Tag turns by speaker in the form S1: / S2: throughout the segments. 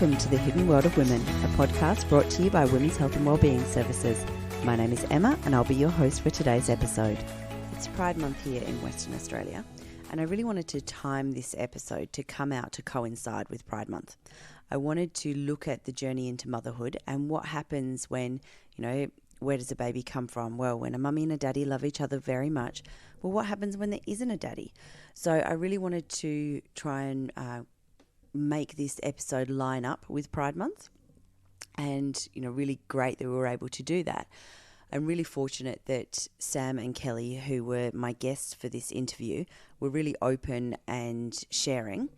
S1: Welcome to The Hidden World of Women, a podcast brought to you by Women's Health and Wellbeing Services. My name is Emma and I'll be your host for today's episode. It's Pride Month here in Western Australia, and I really wanted to time this episode to come out to coincide with Pride Month. I wanted to look at the journey into motherhood and what happens when, where does a baby come from? Well, when a mummy and a daddy love each other very much, well, what happens when there isn't a daddy? So I really wanted to try and make this episode line up with Pride Month, and really great that we were able to do that. I'm really fortunate that Sam and Kelly, who were my guests for this interview, were really open and sharing.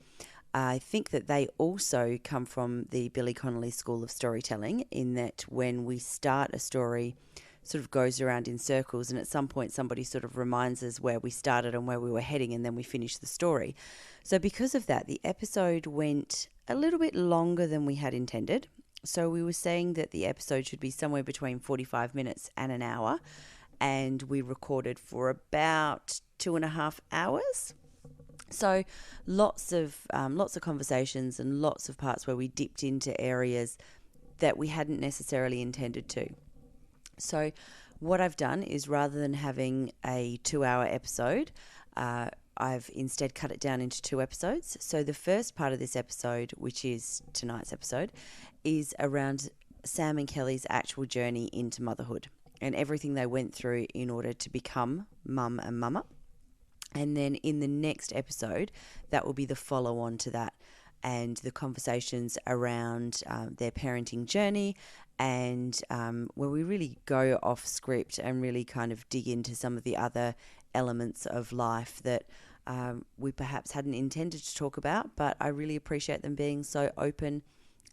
S1: I think that they also come from the Billy Connolly School of Storytelling, in that when we start a story, sort of goes around in circles, and at some point somebody sort of reminds us where we started and where we were heading, and then we finish the story. So because of that, the episode went a little bit longer than we had intended. So we were saying that the episode should be somewhere between 45 minutes and an hour, and we recorded for about 2.5 hours. So lots of conversations and lots of parts where we dipped into areas that we hadn't necessarily intended to. So what I've done is, rather than having a 2-hour episode, I've instead cut it down into 2 episodes. So the first part of this episode, which is tonight's episode, is around Sam and Kelly's actual journey into motherhood and everything they went through in order to become mum and mumma. And then in the next episode, that will be the follow-on to that, and the conversations around their parenting journey, and where we really go off script and really kind of dig into some of the other elements of life that we perhaps hadn't intended to talk about, but I really appreciate them being so open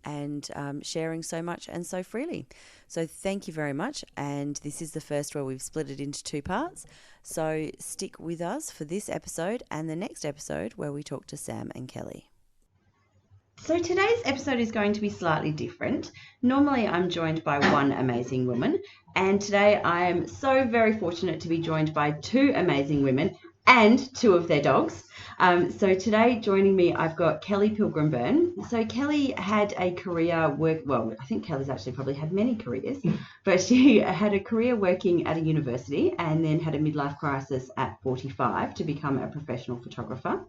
S1: and sharing so much and so freely. So thank you very much. And this is the first where we've split it into 2 parts. So stick with us for this episode and the next episode where we talk to Sam and Kelly. So today's episode is going to be slightly different. Normally I'm joined by one amazing woman, and today I am so very fortunate to be joined by 2 amazing women and 2 of their dogs. So today joining me, I've got Kelly Pilgram-Byrne. So Kelly had a career I think Kelly's actually probably had many careers, but she had a career working at a university and then had a midlife crisis at 45 to become a professional photographer.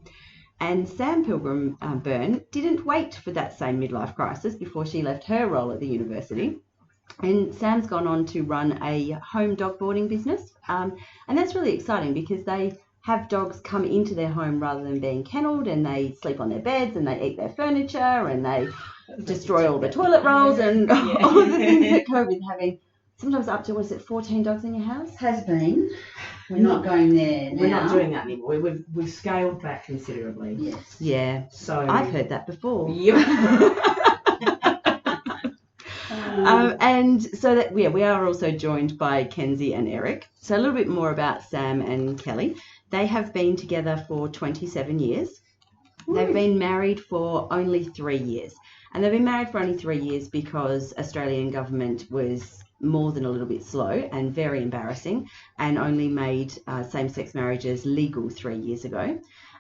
S1: And Sam Pilgram-Byrne didn't wait for that same midlife crisis before she left her role at the university. And Sam's gone on to run a home dog boarding business. And that's really exciting because they have dogs come into their home rather than being kennelled, and they sleep on their beds and they eat their furniture and they destroy all the toilet rolls and all the things that go with having sometimes up to, 14 dogs in your house?
S2: Has been. We're not going there now.
S3: We're not doing that anymore. We've scaled back considerably.
S2: Yes.
S1: Yeah.
S3: So
S1: I've heard that before.
S3: Yep.
S1: And so that we are also joined by Kenzie and Eric. So a little bit more about Sam and Kelly. They have been together for 27 years. Ooh. They've been married for only 3 years. And they've been married for only 3 years because Australian government was more than a little bit slow and very embarrassing, and only made same-sex marriages legal 3 years ago.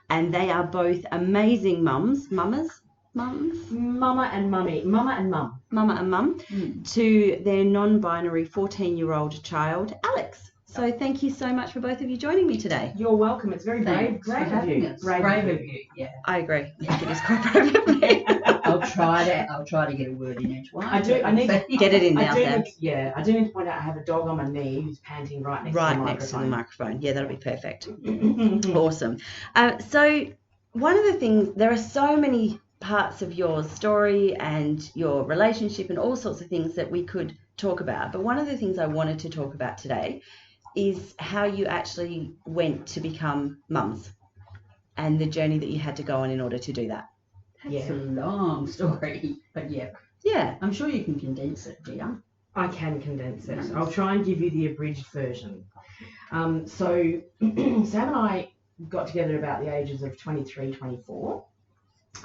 S1: And they are both amazing mums, mumma and mum, to their non-binary 14-year-old child, Alex. So thank you so much for both of you joining me today.
S3: You're welcome. It's very brave of you.
S2: Brave of you. Yeah.
S1: I agree. I think it is quite brave of me.
S2: I'll try to get a word in each one.
S3: I need to
S1: get it in now, Sam.
S3: I do need to point out I have a dog on my knee who's panting right next to the microphone.
S1: Yeah, that'll be perfect. Awesome. So one of the things, there are so many parts of your story and your relationship and all sorts of things that we could talk about. But one of the things I wanted to talk about today is how you actually went to become mums and the journey that you had to go on in order to do that.
S2: That's a long story, but yeah. I'm sure you can condense it, dear.
S3: I can condense it. I'll try and give you the abridged version. So Sam and I got together about the ages of 23, 24,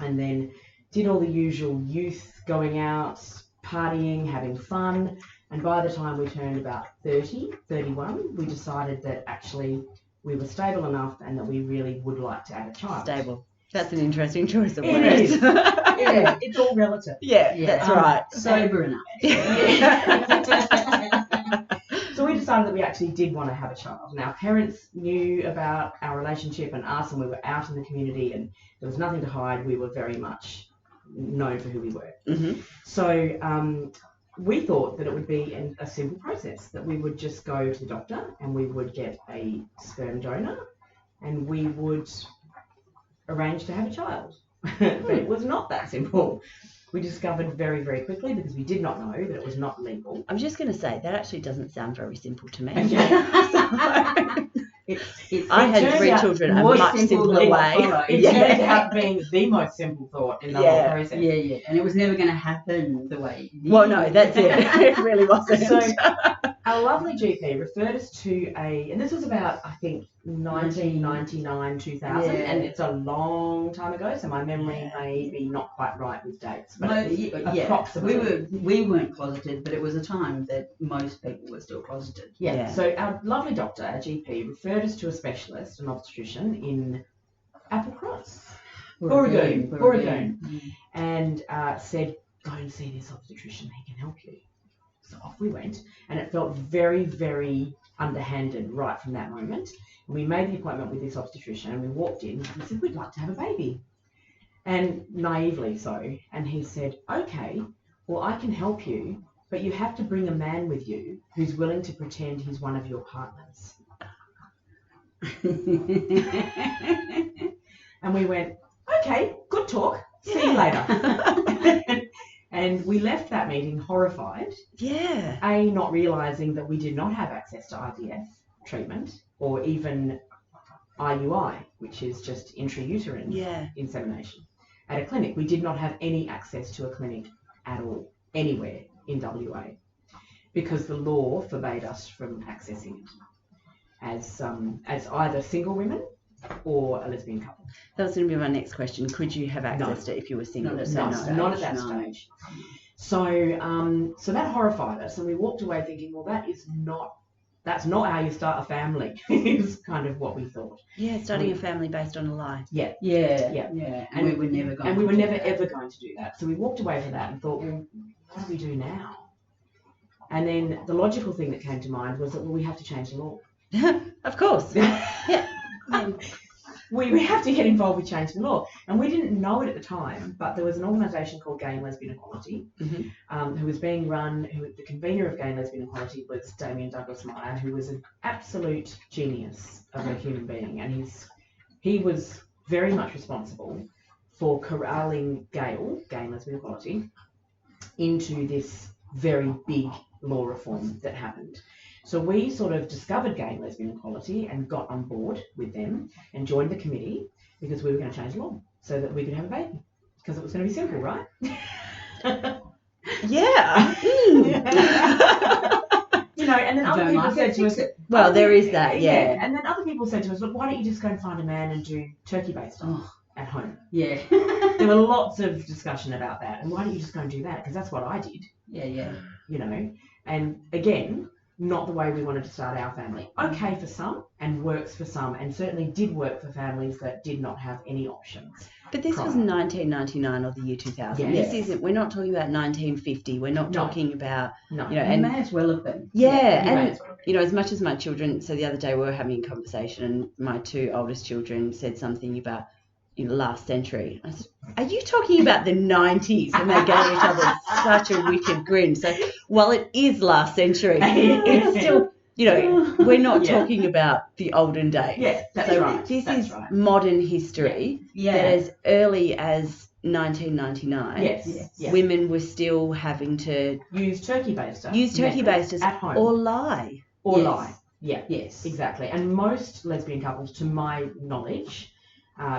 S3: and then did all the usual youth, going out, partying, having fun. And by the time we turned about 30, 31, we decided that actually we were stable enough and that we really would like to add a child.
S1: Stable. That's an interesting choice of
S3: It
S1: words.
S3: is. Yeah, it's all relative.
S1: Yeah,
S2: Yeah.
S1: that's right.
S2: Sober enough.
S3: So we decided that we actually did want to have a child. And our parents knew about our relationship and us, and we were out in the community, and there was nothing to hide. We were very much known for who we were.
S1: Mm-hmm.
S3: So we thought that it would be a simple process, that we would just go to the doctor and we would get a sperm donor and we would arrange to have a child. But it was not that simple. We discovered very, very quickly, because we did not know that it was not legal.
S1: I'm just going to say that actually doesn't sound very simple to me. I had 3 children a much simpler way.
S3: It turned out being the most simple thought in the whole process.
S2: Yeah, and it was never going to happen the way.
S1: Well, no, that's it. It really wasn't.
S3: So our lovely GP referred us to and this was about, I think, 1999, 2000, and it's a long time ago, so my memory may be not quite right with dates, but approximately.
S2: We weren't closeted, but it was a time that most people were still closeted.
S3: Yeah. So our lovely doctor, our GP, referred us to a specialist, an obstetrician in Applecross, Oregon, and said, go and see this obstetrician, he can help you. So off we went, and it felt very, very underhanded right from that moment. And we made the appointment with this obstetrician, and we walked in, and he said, we'd like to have a baby. And naively so. And he said, okay, well, I can help you, but you have to bring a man with you who's willing to pretend he's one of your partners. And we went, okay, good talk. See you later. And we left that meeting horrified.
S1: Yeah.
S3: Not realising that we did not have access to IVF treatment or even IUI, which is just intrauterine insemination. At a clinic, we did not have any access to a clinic at all, anywhere in WA, because the law forbade us from accessing it as either single women or a lesbian couple.
S1: That was going to be my next question. Could you have access to it if you were single?
S3: Not at that stage. So that horrified us, and we walked away thinking, well, that's not how you start a family. Is kind of what we thought.
S1: Yeah, starting a family based on a lie.
S3: Yeah.
S2: And we were never going.
S3: Ever going to do that. So we walked away from that and thought, well, what do we do now? And then the logical thing that came to mind was that, well, we have to change the law.
S1: Of course. Yeah.
S3: We have to get involved with changing the law. And we didn't know it at the time, but there was an organisation called Gay and Lesbian Equality, who was being run, the convener of Gay and Lesbian Equality was Damien Douglas Meyer, who was an absolute genius of a human being. And he was very much responsible for corralling Gay and Lesbian Equality into this very big law reform that happened. So we sort of discovered Gay and Lesbian Equality and got on board with them and joined the committee because we were going to change the law so that we could have a baby, because it was going to be simple, right?
S1: Yeah.
S3: And then other people said to us...
S1: Well, there is that, yeah.
S3: And then other people said to us, look, why don't you just go and find a man and do turkey based at home?
S2: Yeah.
S3: There were lots of discussion about that. And why don't you just go and do that? Because that's what I did.
S2: Yeah.
S3: And again... not the way we wanted to start our family. Okay for some, and works for some, and certainly did work for families that did not have any options.
S1: But this was 1999 or the year 2000.
S3: Yes.
S1: This isn't. We're not talking about 1950. We're not talking about.
S3: No.
S2: And may as well have been.
S1: Yeah, and as much as my children. So the other day we were having a conversation, and my 2 oldest children said something about last century. I said, are you talking about the 90s? And they gave each other such a wicked grin. So while it is last century, it's still, we're not talking about the olden days.
S3: Yeah, that's
S1: so
S3: right.
S1: This is modern history that as early as 1999, women were still having to
S3: use turkey basters
S1: at home or lie.
S3: Yeah.
S2: Yes.
S3: Exactly. And most lesbian couples, to my knowledge,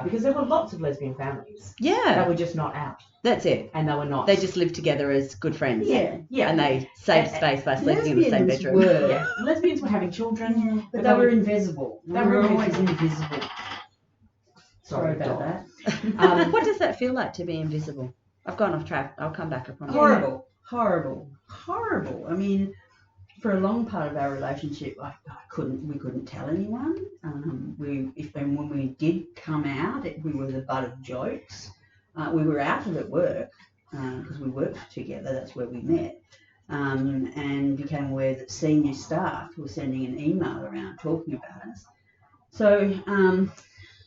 S3: because there were lots of lesbian families.
S1: Yeah.
S3: That were just not out.
S1: That's it.
S3: And they were not.
S1: They just lived together as good friends.
S3: Yeah.
S1: And they saved space by sleeping in the same bedroom.
S3: Lesbians were having children.
S2: But they were invisible. They were always invisible. Sorry about that.
S1: What does that feel like to be invisible? I've gone off track. I'll come back. I promise.
S2: Horrible. I mean, for a long part of our relationship, we couldn't tell anyone. When we did come out, it we were the butt of jokes. We were out at work because we worked together. That's where we met. And became aware that senior staff were sending an email around talking about us. So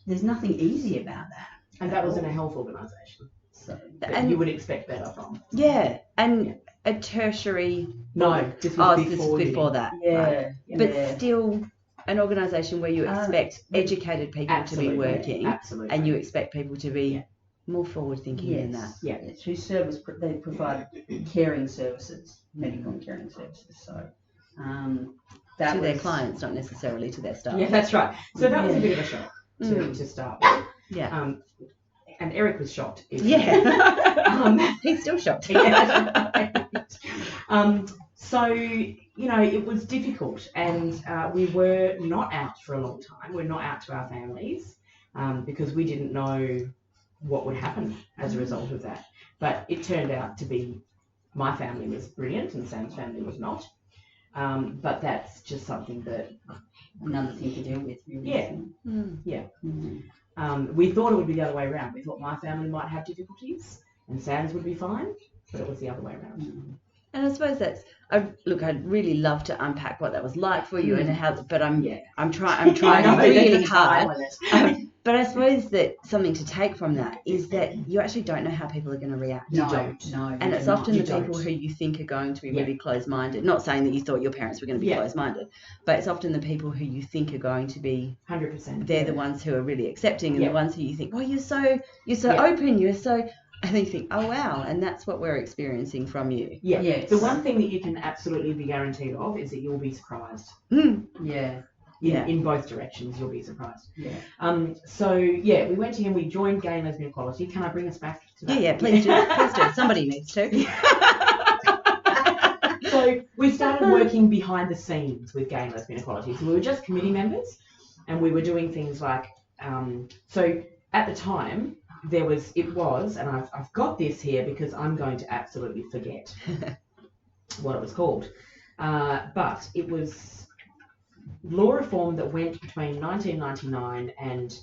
S2: there's nothing easy about that.
S3: And that was in a health organisation.
S2: So,
S3: And you would expect better from.
S1: Yeah, and a tertiary.
S3: No, this was
S1: before that.
S2: yeah,
S1: Right. But
S2: yeah.
S1: still, an organisation where you expect educated people to be working,
S3: absolutely,
S1: and you expect people to be more forward thinking than that.
S3: Yeah.
S2: Through service, they provide caring services, medical and caring services. So that
S1: To their
S2: was-
S1: clients, not necessarily to their staff.
S3: Yeah, that's right. So that was a bit of a shock to start with.
S1: Yeah.
S3: And Eric was shocked.
S1: Yeah. He's still shocked.
S3: So, it was difficult, and we were not out for a long time. We're not out to our families because we didn't know what would happen as a result of that. But it turned out to be my family was brilliant and Sam's family was not. But that's just something that...
S2: Another thing to deal with. Really.
S3: Yeah.
S1: Mm.
S3: Yeah.
S2: Mm.
S3: We thought it would be the other way around. We thought my family might have difficulties and Sam's would be fine, but it was the other way around.
S2: Mm.
S1: And I suppose I'd really love to unpack what that was like for you and how, but I'm trying really hard. But I suppose that something to take from that is that you actually don't know how people are going to react.
S2: No,
S1: You don't.
S2: no.
S1: And it's often the people who you think are going to be
S3: Yeah.
S1: really closed-minded. Not saying that you thought your parents were going to be
S3: Yeah.
S1: closed-minded, but it's often the people who you think are going to be
S3: 100%.
S1: they're the ones who are really accepting, and
S3: Yeah.
S1: the ones who you think, oh, you're so
S3: Yeah.
S1: open, you're so, and then you think, oh wow, and that's what we're experiencing from you.
S3: Yeah.
S2: Yes.
S3: The one thing that you can absolutely be guaranteed of is that you'll be surprised.
S2: Yeah.
S3: In both directions, you'll be surprised.
S2: Yeah.
S3: We went to him. We joined Gay and Lesbian Equality. Can I bring us back to that?
S1: Yeah, please do. Please do. Somebody needs to.
S3: So we started working behind the scenes with Gay and Lesbian Equality. So we were just committee members, and we were doing things like. So at the time, and I've got this here because I'm going to absolutely forget what it was called, but it was law reform that went between 1999 and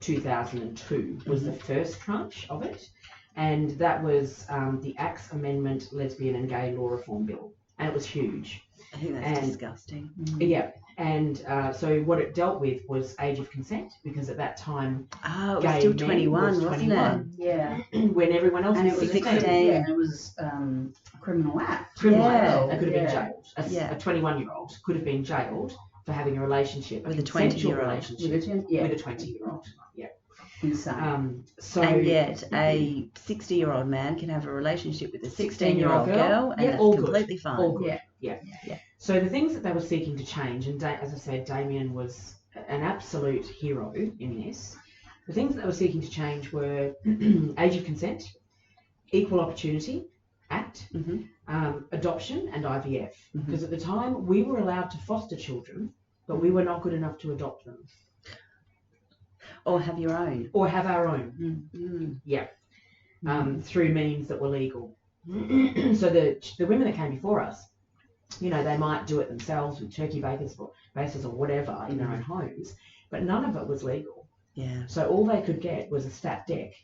S3: 2002 was the first tranche of it, and that was the Acts Amendment Lesbian and Gay Law Reform Bill, and it was huge.
S1: I think that's disgusting.
S3: Yeah, and so what it dealt with was age of consent, because at that time
S1: Oh, it was
S3: gay
S1: still
S3: men
S1: 21,
S3: was
S1: wasn't
S3: 21.
S1: it?
S2: Yeah.
S3: when everyone else
S2: And it
S3: was
S2: was
S3: 16.
S2: Yeah, and it was a criminal act.
S3: Criminal
S1: Yeah.
S3: act. They could have been
S2: Yeah.
S3: jailed. A 21-year-old could have been jailed for having a relationship,
S1: With a
S3: consensual
S1: 20-year-old.
S3: relationship with a 20-year-old. Yeah.
S2: Insane.
S1: And yet a 60-year-old man can have a relationship with a 16-year-old girl, and
S3: Yeah,
S1: that's
S3: all good.
S1: completely fine.
S3: All good.
S2: Yeah.
S3: Yeah. So the things that they were seeking to change, and as I said, Damien was an absolute hero in this. The things that they were seeking to change were age of consent, Equal Opportunity Act, adoption, and IVF. Because at the time we were allowed to foster children, but we were not good enough to adopt them.
S1: Or have your own.
S3: Or have our own. Yeah. Through means that were legal. So the women that came before us, they might do it themselves with turkey bases or whatever in their own homes, but none of it was legal.
S1: Yeah.
S3: So all they could get was a stat dec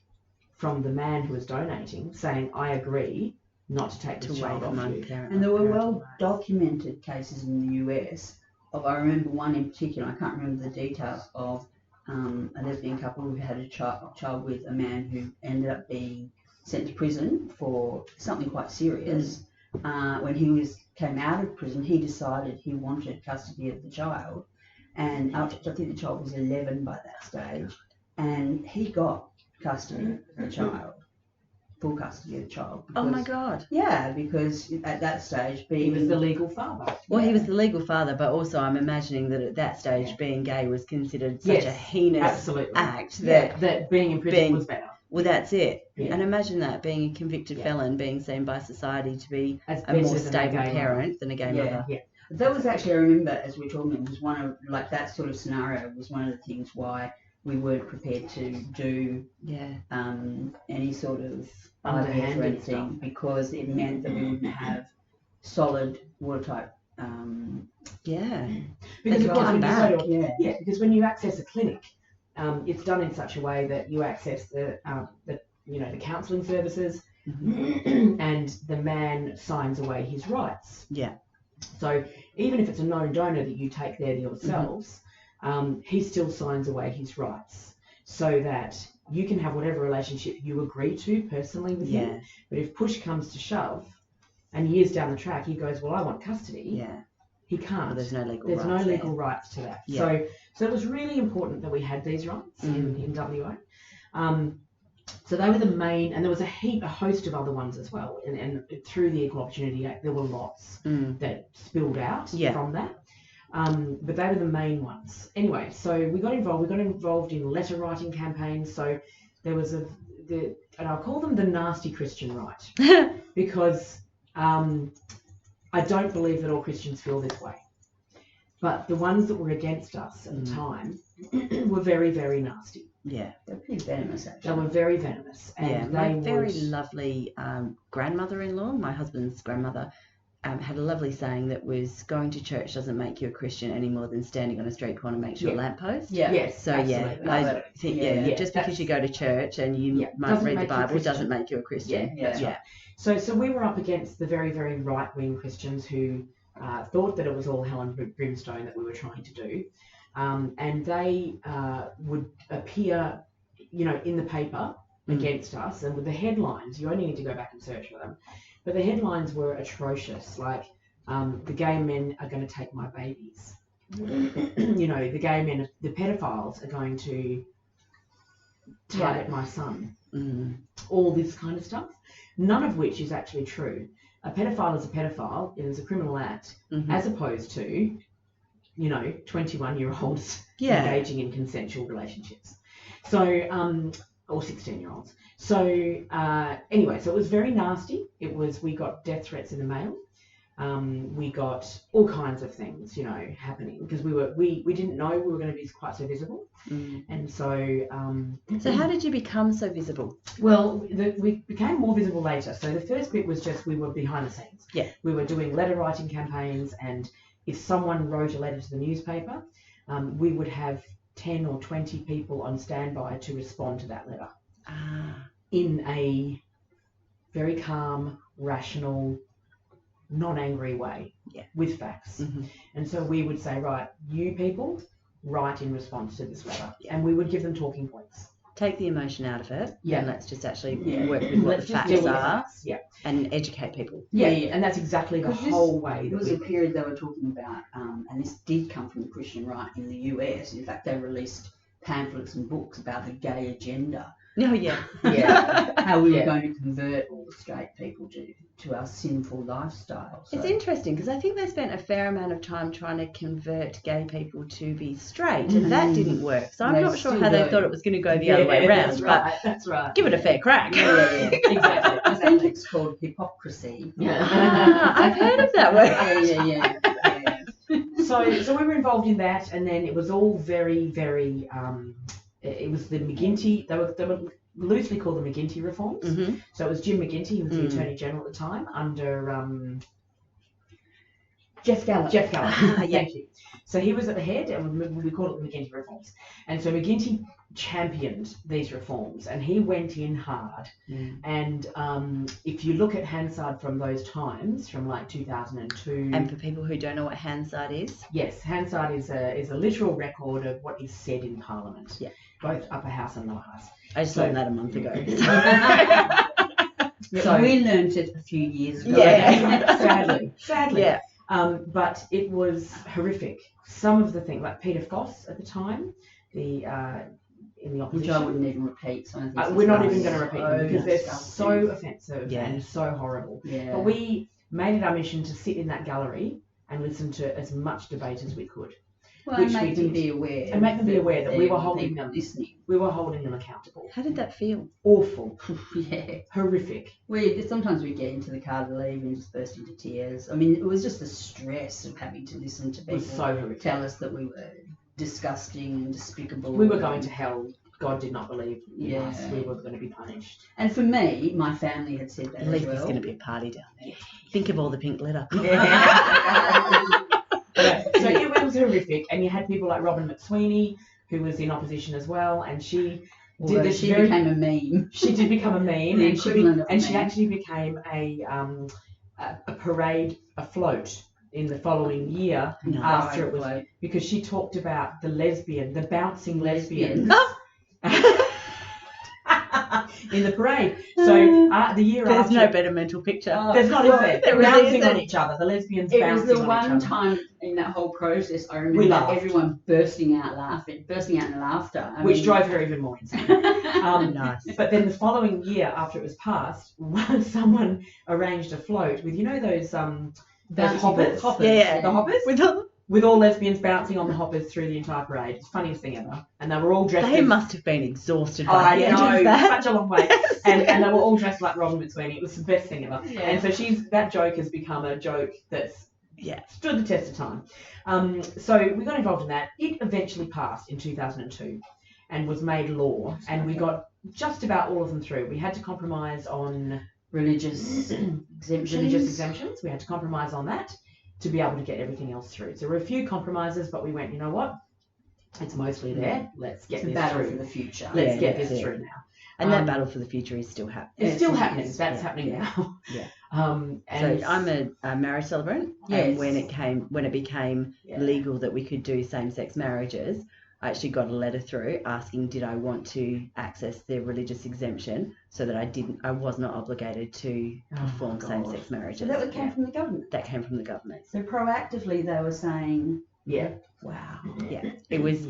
S3: from the man who was donating saying, I agree not to take this child off you.
S2: And there were well documented cases in the US I remember one in particular, I can't remember the details, of a lesbian couple who had a child with a man who ended up being sent to prison for something quite serious. When he came out of prison, he decided he wanted custody of the child, and I think the child was 11 by that stage, and he got custody of the child, full custody of the child.
S1: Oh my God.
S2: Yeah, because at that stage,
S3: He was the legal father.
S1: Well, he was the legal father, but also I'm imagining that at that stage being gay was considered such a heinous act
S3: that being in prison was better.
S1: Well, that's it.
S3: Yeah.
S1: And imagine that, being a convicted felon, being seen by society to be
S3: As
S1: a more stable parent than a gay mother.
S2: Yeah. That was actually, I remember as we were talking, it was one of, like, that sort of scenario was one of the things why we weren't prepared to do any sort of
S3: underhand
S2: or anything,
S3: stuff,
S2: because it meant that we wouldn't have solid watertight.
S3: Because of course, because when you access a clinic it's done in such a way that you access the counselling services, and the man signs away his rights.
S1: Yeah.
S3: So even if it's a known donor that you take there yourselves, he still signs away his rights, so that you can have whatever relationship you agree to personally with him. But if push comes to shove, and years down the track he goes, well, I want custody. He can't.
S1: Well, there's no legal
S3: rights to that. So it was really important that we had these rights in WA. So they were the main, and there was a host of other ones as well. And through the Equal Opportunity Act, there were lots that spilled out from that. But they were the main ones. Anyway, so we got involved. We got involved in letter writing campaigns. So there was and I'll call them the nasty Christian right, because I don't believe that all Christians feel this way. But the ones that were against us at the time were very, very nasty.
S2: Yeah, they're pretty venomous, actually.
S3: They were very venomous. And
S1: my very lovely grandmother-in-law, my husband's grandmother, had a lovely saying that was, going to church doesn't make you a Christian any more than standing on a street corner makes you a lamppost.
S3: Yes.
S1: So
S3: absolutely.
S1: I think just because you go to church and you might read the Bible doesn't make you a Christian.
S3: Right. So we were up against the very, very right-wing Christians who thought that it was all hell and brimstone that we were trying to do, and they would appear, in the paper against us, and with the headlines, you only need to go back and search for them. But the headlines were atrocious, like the gay men are going to take my babies. The gay men, the pedophiles are going to target my son. All this kind of stuff, none of which is actually true. A pedophile is a pedophile. It is a criminal act, as opposed to, 21-year-olds engaging in consensual relationships. So, or 16-year-olds. So anyway, so it was very nasty. We got death threats in the mail. We got all kinds of things, happening, because we didn't know we were going to be quite so visible. And so...
S1: so how did you become so visible?
S3: Well, we became more visible later. So the first bit was just we were behind the scenes.
S1: Yeah.
S3: We were doing letter writing campaigns, and if someone wrote a letter to the newspaper, we would have 10 or 20 people on standby to respond to that letter. In a very calm, rational, non-angry way, with facts. And so we would say, right, you people write in response to this letter, and we would give them talking points.
S1: Take the emotion out of it, and let's just actually work with what
S3: Let's
S1: the
S3: just
S1: facts
S3: deal with
S1: are,
S3: facts,
S1: and educate people.
S3: And that's exactly the whole way.
S2: There was a period they were talking about, and this did come from the Christian right in the US. In fact, they released pamphlets and books about the gay agenda.
S1: Oh,
S2: How we were going to convert all the straight people to our sinful lifestyle. So.
S1: It's interesting because I think they spent a fair amount of time trying to convert gay people to be straight, and that didn't work. So I'm not sure how they thought it was going to go the other way around.
S3: That's right.
S1: Give it a fair crack.
S3: Exactly.
S2: I think it's called hypocrisy.
S1: I've heard of that word.
S3: So we were involved in that, and then it was all very, very. It was the McGuinty. They were loosely called the McGuinty reforms. So it was Jim McGuinty, who was the Attorney General at the time, under Jeff Gallagher. Thank you. So he was at the head, and we called it the McGuinty reforms. And so McGuinty championed these reforms, and he went in hard. And if you look at Hansard from those times, from like 2002.
S1: And for people who don't know what Hansard is,
S3: yes, Hansard is a literal record of what is said in Parliament. Both upper house and lower house.
S1: I just learned that a month ago.
S2: So we learned it a few years ago.
S3: Sadly. But it was horrific. Some of the things, like Peter Foss at the time, in the opposition.
S2: Which I wouldn't even repeat. So
S3: we're not even going to repeat them because they're so offensive and so horrible. But we made it our mission to sit in that gallery and listen to as much debate as we could.
S2: Well, and make them be aware.
S3: And make them be aware that we were holding them
S2: listening.
S3: We were holding them accountable.
S1: How did that feel?
S3: Awful.
S2: Horrific. Sometimes we get into the car to leave and just burst into tears. I mean, it was just the stress of having to listen to people tell us that we were disgusting and despicable.
S3: We were going to hell. God did not believe in us. We were going to be punished.
S2: And for me, my family had said that
S1: as well. There's going to be a party down there. Think of all the pink glitter.
S3: So it was horrific, and you had people like Robin McSweeney, who was in opposition as well, and she
S2: Although
S3: did this
S2: she became a meme.
S3: She did become a meme,
S2: The
S3: and
S2: equivalent of a
S3: she
S2: meme.
S3: actually became a parade afloat in the following year after it was, because she talked about the bouncing lesbians. In the parade. So the year
S1: There's
S3: after...
S1: no better mental picture.
S3: There's not, is there? They're
S1: really
S3: bouncing
S1: isn't.
S3: on each other. The lesbians
S2: It
S3: bouncing
S2: was the
S3: on
S2: one
S3: each other.
S2: time in that whole process I
S3: We
S2: remember
S3: laughed.
S2: everyone bursting out in laughter.
S3: Which drove her even more insane.
S1: Nice.
S3: But then the following year, after it was passed, someone arranged a float with, those hoppers.
S1: Yeah.
S3: The hoppers? With all lesbians bouncing on the hoppers through the entire parade. It's the funniest thing ever. And they were all dressed
S1: They must have been exhausted by
S3: I
S1: the end
S3: know,
S1: of that.
S3: such a long way. And they were all dressed like Robin McSweeney. It was the best thing ever.
S2: Yeah.
S3: And so that joke has become a joke that's stood the test of time. So we got involved in that. It eventually passed in 2002 and was made law. And we got just about all of them through. We had to compromise on
S2: religious
S3: exemptions. We had to compromise on that to be able to get everything else through. So there were a few compromises, but we went, you know what? It's mostly there. Let's get this
S2: battle
S3: through.
S2: for the future.
S3: Let's get this through now.
S1: And that battle for the future is still happening.
S3: It's still happening. That's happening now.
S1: Yeah.
S3: And
S1: so I'm a marriage celebrant.
S2: Yes.
S1: And when it became legal that we could do same-sex marriages, I actually got a letter through asking did I want to access the religious exemption so that I was not obligated to perform same-sex marriages.
S2: So that came from the government.
S1: That came from the government.
S2: So proactively they were saying,
S1: wow. Yeah. It was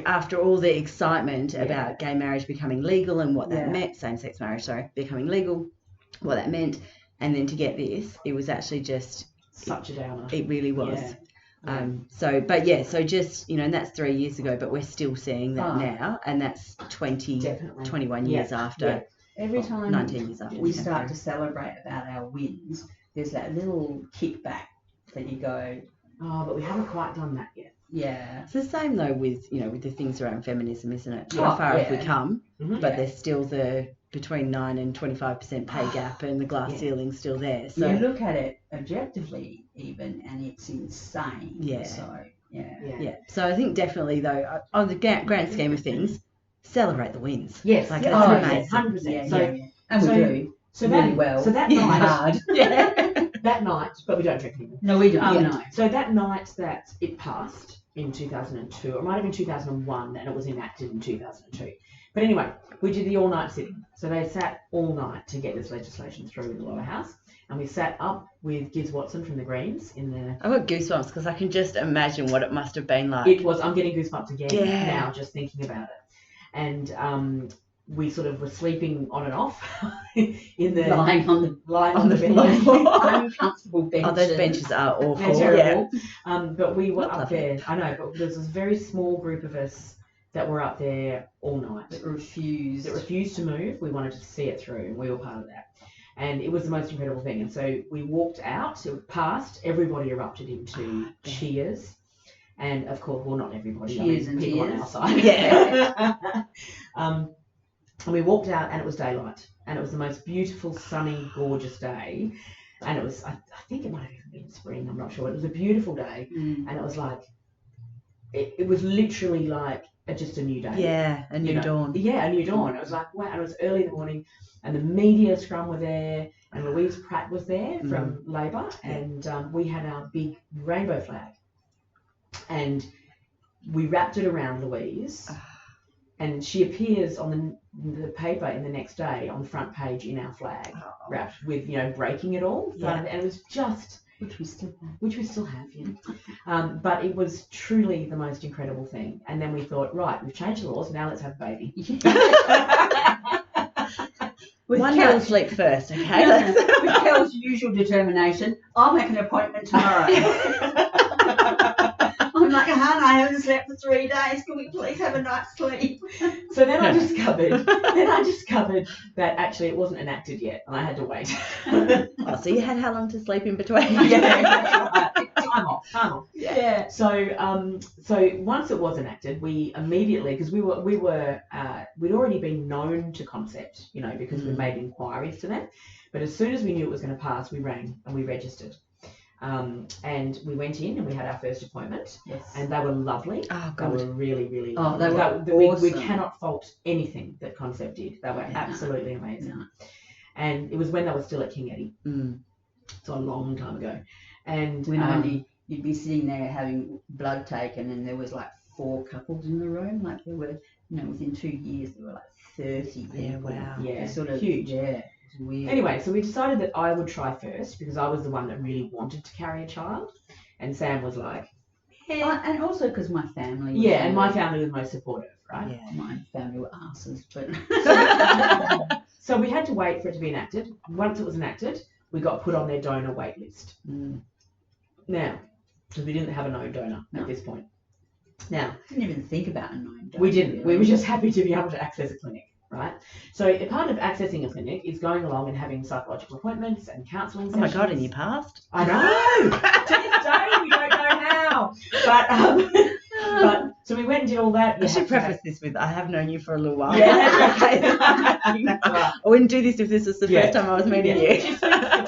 S1: after all the excitement about gay marriage becoming legal and what that meant, same-sex marriage, becoming legal, what that meant, and then to get this, it was actually just
S3: such a downer.
S1: It really was.
S3: Yeah.
S1: So just, and that's 3 years ago, but we're still seeing that now, and that's 21 years after.
S2: Yeah. Every time
S1: 19 years after
S2: we start to celebrate about our wins, there's that little kickback that you go,
S3: oh, but we haven't quite done that yet.
S2: Yeah.
S1: It's the same though with the things around feminism, isn't it? How far have we come? But there's still the between 9 and 25% pay gap, and the glass ceiling's still there. So
S2: you look at it objectively, even, and it's insane.
S1: Yeah.
S2: So
S1: So I think definitely though, on the grand scheme of things, celebrate the wins.
S3: Yes.
S1: Like
S3: that's
S1: amazing.
S3: 100%.
S2: And we do.
S3: So
S2: really
S3: that,
S2: well.
S3: So that
S2: hard.
S3: that night, but we don't drink anymore.
S2: No, we don't. No.
S3: So that night that it passed in 2002, it might have been 2001, and it was enacted in 2002. But anyway, we did the all-night sitting. So they sat all night to get this legislation through in the lower house, and we sat up with Giz Watson from the Greens in the...
S1: I've got goosebumps because I can just imagine what it must have been like.
S3: It was, I'm getting goosebumps again now just thinking about it. And we sort of were sleeping on and off in the...
S2: Lying on the
S3: bench.
S2: Uncomfortable benches.
S1: Oh, those benches are awful.
S3: They're terrible.
S1: Yeah.
S3: But we were
S1: Not
S3: up
S1: lovely.
S3: there. I know, but there's this very small group of us that were up there all night.
S2: That refused
S3: to move. We wanted to see it through, and we were part of that. And it was the most incredible thing. And so we walked out, it passed, everybody erupted into cheers. And of course, well, not everybody,
S2: cheers and
S3: people
S2: tears.
S3: on our side.
S1: Yeah.
S3: And we walked out, and it was daylight. And it was the most beautiful, sunny, gorgeous day. And it was, I think it might have even been spring, I'm not sure. It was a beautiful day. And it was like, it was literally like just a new day.
S1: Yeah, a new dawn.
S3: Yeah, a new dawn. It was like, wow, and it was early in the morning, and the media scrum were there, and Louise Pratt was there from Labor, and we had our big rainbow flag. And we wrapped it around Louise, and she appears on the paper in the next day on the front page in our flag, wrapped with, breaking it all. And it was just... Which we still have, yeah. But it was truly the most incredible thing. And then we thought, right, we've changed the laws, now let's have a baby.
S1: One girl sleep first, okay?
S2: With Kel's usual determination, I'll make an appointment tomorrow. I'm like, hon, I haven't slept for 3 days. Can we please have a night's sleep?
S3: So then I discovered that actually it wasn't enacted yet, and I had to wait.
S1: Oh, so you had how long to sleep in between?
S3: Time off.
S2: Yeah.
S3: So once it was enacted, we immediately, because we'd already been known to Concept, because we made inquiries to them. But as soon as we knew it was going to pass, we rang and we registered. And we went in and we had our first appointment.
S2: Yes.
S3: And they were lovely.
S1: Oh,
S3: They
S1: God.
S3: were really, really
S2: Oh,
S3: lovely.
S2: they were
S3: we
S2: awesome.
S3: cannot fault anything that Concept did. They were absolutely amazing. And it was when they were still at King Eddie. So a long time ago. And
S2: when you'd be sitting there having blood taken, and there was like 4 couples in the room. Like there were, within 2 years there were like 30 people.
S1: Yeah, wow.
S3: Yeah,
S2: They're sort of
S3: huge.
S2: Yeah, it's weird.
S3: Anyway, so we decided that I would try first because I was the one that really wanted to carry a child, and Sam was like,
S2: and also because my family. Was
S3: and my family was most supportive, right?
S1: Yeah.
S2: My family were asses, but
S3: So we had to wait for it to be enacted. Once it was enacted, we got put on their donor wait list. Now, because we didn't have a known donor at this point. Now,
S2: didn't even think about a known donor.
S3: we didn't. We were just happy to be able to access a clinic, right? So a part of accessing a clinic is going along and having psychological appointments and counselling
S1: Oh
S3: sessions.
S1: my God, and you passed?
S3: I know. To this day, we don't know how. But so we went and did all that.
S1: I should preface this with, I have known you for a little while.
S3: Yeah.
S1: I wouldn't do this if this was the first time I was meeting you.
S3: Which is the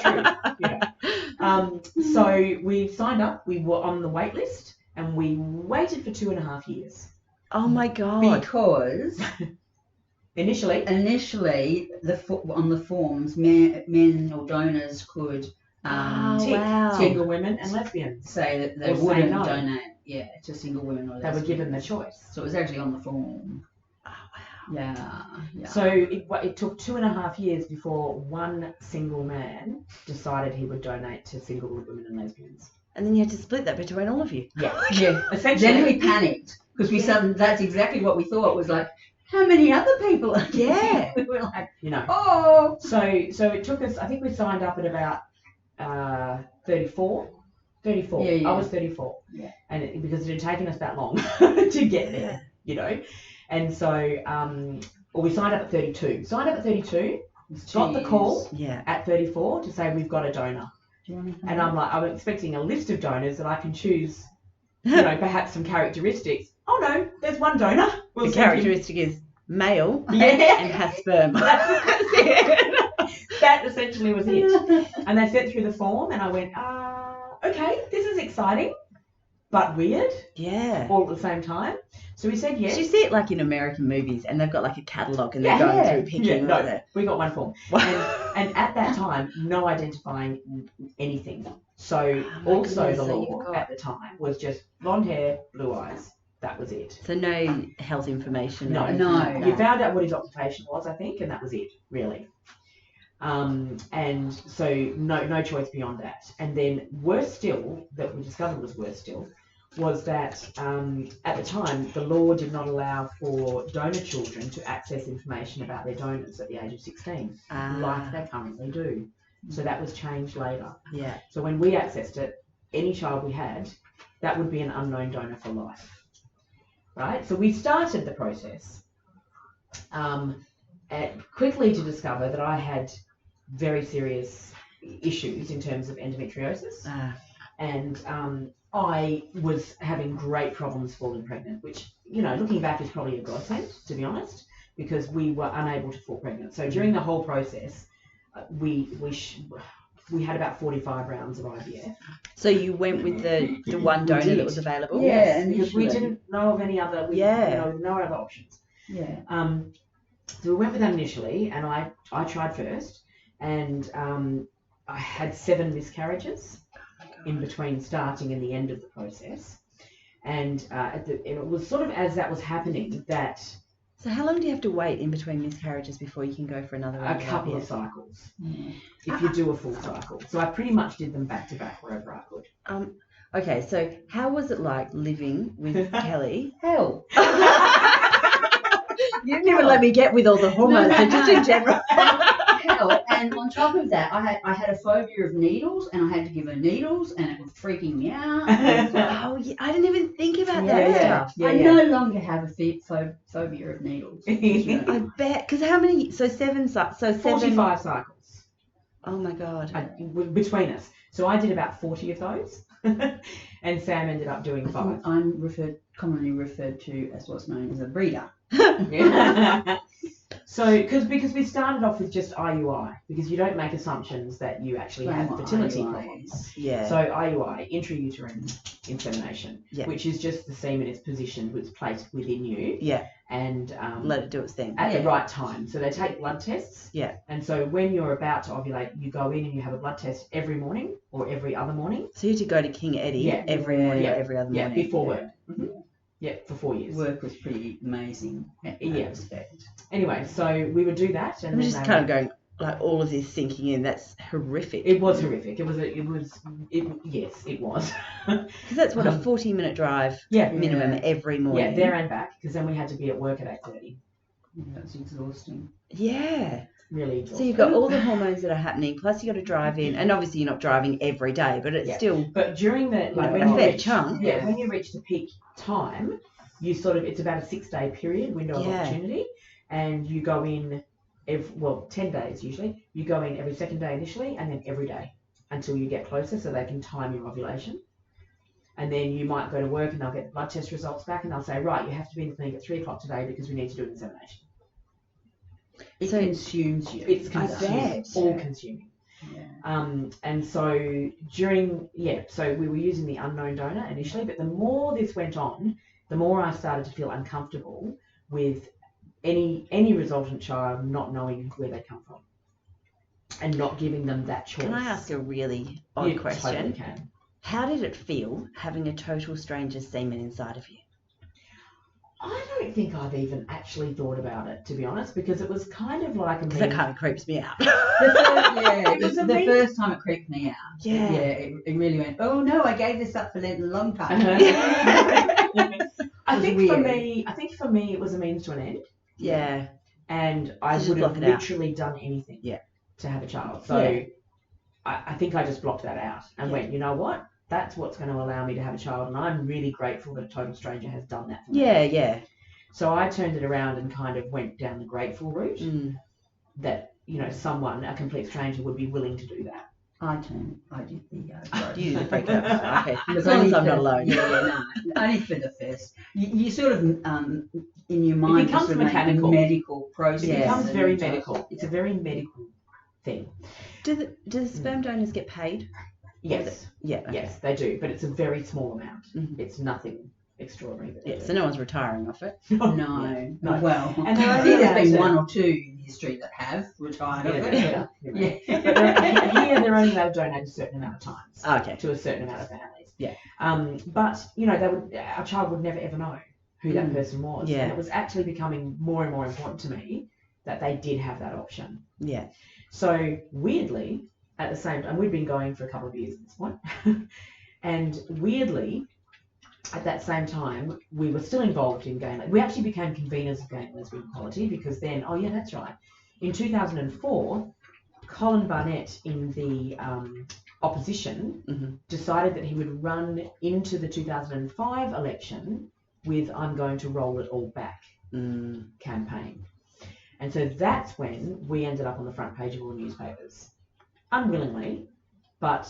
S3: truth. So we signed up. We were on the wait list, and we waited for 2.5 years.
S1: Oh my God.
S2: Because
S3: Initially,
S2: on the forms, men or donors could
S3: tick
S1: wow.
S3: single women and lesbians.
S2: say that they
S3: Or say
S2: wouldn't
S3: no.
S2: donate, to single women or
S3: They
S2: lesbians.
S3: were given the choice.
S2: So it was actually on the form.
S1: Oh, wow.
S2: Yeah.
S3: So it took 2.5 years before one single man decided he would donate to single women and lesbians.
S1: And then you had to split that between all of you.
S2: Yeah.
S3: Essentially.
S2: Then we panicked because that's exactly what we thought. Was like, how many other people are
S1: Yeah.
S2: we were like,
S3: Oh. So it took us, I think we signed up at about 34. 34.
S2: Yeah.
S3: I was 34.
S2: Yeah.
S3: And because it had taken us that long to get there, And so, we signed up at 32. Signed up at 32, got the call at 34 to say we've got a donor. And I'm like, I'm expecting a list of donors that I can choose, perhaps some characteristics. Oh no, there's one donor.
S1: The characteristic is male and has sperm.
S3: That essentially was it. And they sent through the form and I went, okay, this is exciting, but weird.
S1: Yeah.
S3: All at the same time. So we said yes.
S1: You see it like in American movies and they've got like a catalogue and they're going through picking.
S3: We got one form. And at that time, no identifying anything. So also the law at the time was just blonde hair, blue eyes. That was it.
S1: So no health information.
S3: No. You found out what his occupation was, I think, and that was it, really. And so no choice beyond that. And then worse still, that we discovered was worse still, was that at the time the law did not allow for donor children to access information about their donors at the age of 16, like they currently do. So that was changed later.
S1: Yeah.
S3: So when we accessed it, any child we had, that would be an unknown donor for life. Right? So we started the process quickly to discover that I had very serious issues in terms of endometriosis. And I was having great problems falling pregnant, which, looking back is probably a godsend, to be honest, because we were unable to fall pregnant. So during the whole process, we had about 45 rounds of IVF.
S1: So you went with the one donor that was available?
S2: Yeah,
S3: because we didn't know of any other, no other options.
S2: Yeah.
S3: So we went with that initially, and I tried first, and I had 7 miscarriages in between starting and the end of the process. And it was sort of as that was happening that...
S1: So how long do you have to wait in between miscarriages before you can go for another round?
S3: A couple of cycles, if you do a full cycle. So I pretty much did them back to back wherever I could.
S1: Okay, so how was it like living with Kelly?
S2: Hell.
S1: You didn't even let me get with all the hormones, so just in general.
S2: Hell, and on top of that, I had a phobia of needles, and I had to give her needles, and it was freaking me out.
S1: Oh, yeah, I didn't even think about that stuff.
S2: I no longer have a phobia of needles.
S1: I bet, because how many? So 7 cycles.
S3: 45 cycles.
S1: Oh my God.
S3: Between us. So I did about 40 of those, and Sam ended up doing 5.
S2: I'm commonly referred to as what's known as a breeder.
S3: So, because we started off with just IUI, because you don't make assumptions that you actually have fertility problems.
S1: Yeah.
S3: So IUI, intrauterine insemination,
S1: Yeah.
S3: which is just the semen is positioned, it's placed within you.
S1: Yeah.
S3: And
S1: let it do its thing.
S3: At the right time. So they take blood tests.
S1: Yeah.
S3: And so when you're about to ovulate, you go in and you have a blood test every morning or every other morning.
S1: So you had to go to King Eddie every morning or every other morning.
S3: Yeah, before work. Mm-hmm. Yeah, for 4 years.
S2: Work was pretty amazing at that respect.
S3: Anyway, so we would do that, and
S1: I'm just kind of going like all of this sinking in. That's horrific.
S3: It was horrific. Yes, it was.
S1: Because that's what a 40-minute drive minimum every morning.
S3: Yeah, there and back. Because then we had to be at work at 8:30.
S2: Yeah, that's exhausting.
S1: Yeah.
S3: Really exhausting.
S1: So you've got all the hormones that are happening, plus you got to drive in, and obviously you're not driving every day, but it's still.
S3: But during the
S1: a fair chunk.
S3: Yeah, when you reach the peak time, you it's about a 6-day period window of opportunity, and you go in 10 days usually. You go in every second day initially, and then every day until you get closer, so they can time your ovulation. And then you might go to work, and they'll get the blood test results back, and they'll say, right, you have to be in the clinic at 3 o'clock today because we need to do an examination.
S2: It consumes you.
S3: It's all consuming.
S2: Yeah.
S3: And so so we were using the unknown donor initially, but the more this went on, the more I started to feel uncomfortable with any resultant child not knowing where they come from and not giving them that choice.
S1: Can I ask a really odd question?
S3: Totally can.
S1: How did it feel having a total stranger's semen inside of you?
S3: I don't think I've even actually thought about it, to be honest, because it was kind of like
S1: that kind of creeps me out.
S2: The first time it creeped me out.
S1: Yeah.
S2: It really went, oh no, I gave this up for a long time.
S3: I think for me it was a means to an end.
S1: Yeah.
S3: And I would have literally done anything to have a child. So I think I just blocked that out and went, you know what? That's what's going to allow me to have a child, and I'm really grateful that a total stranger has done that for me.
S1: Yeah.
S3: So I turned it around and kind of went down the grateful route that, a complete stranger would be willing to do that.
S2: I did the
S1: You did the breakup. Okay. As long as I'm not alone.
S2: Only for the first. You sort of, in your mind,
S3: it becomes mechanical.
S2: Medical process.
S3: It becomes very medical. It's a very medical thing.
S1: Do the sperm donors get paid?
S3: Yes.
S1: Yeah. Okay.
S3: Yes, they do, but it's a very small amount.
S1: Mm-hmm.
S3: It's nothing extraordinary.
S1: So no one's retiring off it.
S2: No. Well,
S3: and
S2: there's been one or two in history that have retired off it.
S3: Here they're only allowed to donate a certain amount of times.
S1: Okay.
S3: To a certain amount of families.
S1: Yeah.
S3: But our child would never ever know who that person was.
S1: Yeah.
S3: And it was actually becoming more and more important to me that they did have that option.
S1: Yeah.
S3: So weirdly, at the same time, we'd been going for a couple of years at this point, and weirdly, at that same time, we were still involved in gay. We actually became conveners of gay and lesbian equality because then, that's right. In 2004, Colin Barnett in the opposition decided that he would run into the 2005 election with "I'm going to roll it all back" campaign. And so that's when we ended up on the front page of all the newspapers. Unwillingly, but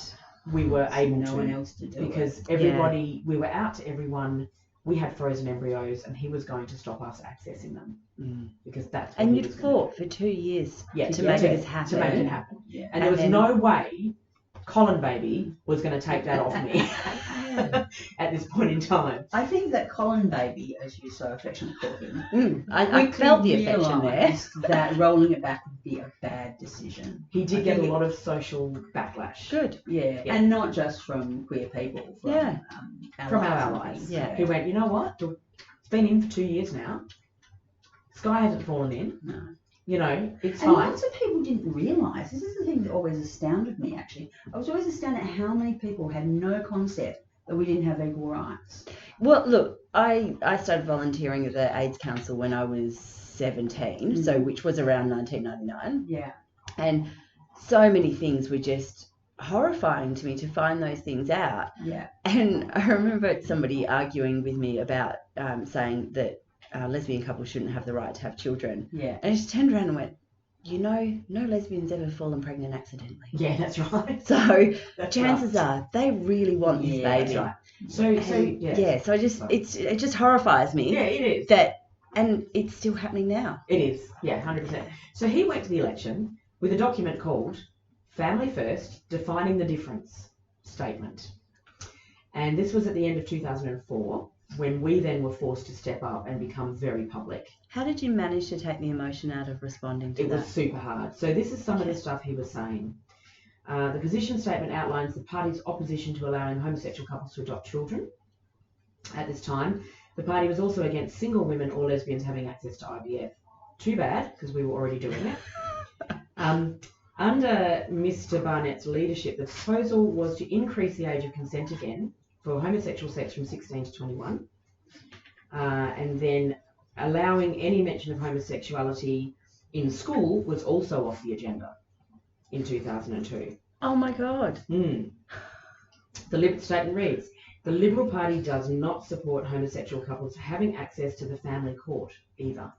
S3: we were able to.
S2: No one else to do
S3: because everybody, we were out to everyone. We had frozen embryos, and he was going to stop us accessing them because that's.
S1: And you'd fought for 2 years to make this happen.
S3: To make it happen.
S2: Yeah.
S3: And there was no way Colin Baby was going to take that off me at this point in time.
S2: I think that Colin Baby, as you so affectionately call him,
S1: I felt the affection there.
S2: That rolling it back would be a bad decision.
S3: He did get a lot of social backlash.
S1: Good.
S2: Yeah, and not just from queer people. From
S3: our allies.
S1: Yeah.
S3: Who went, you know what? It's been in for 2 years now. Sky hasn't fallen in.
S2: No.
S3: It's
S2: and
S3: fine.
S2: lots of people didn't realise. This is the thing that always astounded me, actually. I was always astounded at how many people had no concept that we didn't have equal rights.
S1: Well, look, I started volunteering at the AIDS Council when I was 17, so which was around 1999.
S2: Yeah.
S1: And so many things were just horrifying to me to find those things out.
S2: Yeah.
S1: And I remember somebody arguing with me about saying that lesbian couples shouldn't have the right to have children.
S2: Yeah.
S1: And I just turned around and went, no lesbians ever fallen pregnant accidentally.
S3: Yeah, that's right.
S1: So chances are they really want this baby.
S3: That's right. So
S1: it just horrifies me.
S3: Yeah, it is.
S1: That And it's still happening now.
S3: It is, yeah, 100%. So he went to the election with a document called Family First, Defining the Difference Statement. And this was at the end of 2004, when we then were forced to step up and become very public.
S1: How did you manage to take the emotion out of responding to that?
S3: It was super hard. So this is some of the stuff he was saying. The position statement outlines the party's opposition to allowing homosexual couples to adopt children. At this time, the party was also against single women or lesbians having access to IVF. Too bad, because we were already doing it. Under Mr. Barnett's leadership, the proposal was to increase the age of consent again for homosexual sex from 16 to 21, and then allowing any mention of homosexuality in school was also off the agenda in 2002.
S1: Oh my God.
S3: The Liberal statement reads, the Liberal Party does not support homosexual couples having access to the family court either.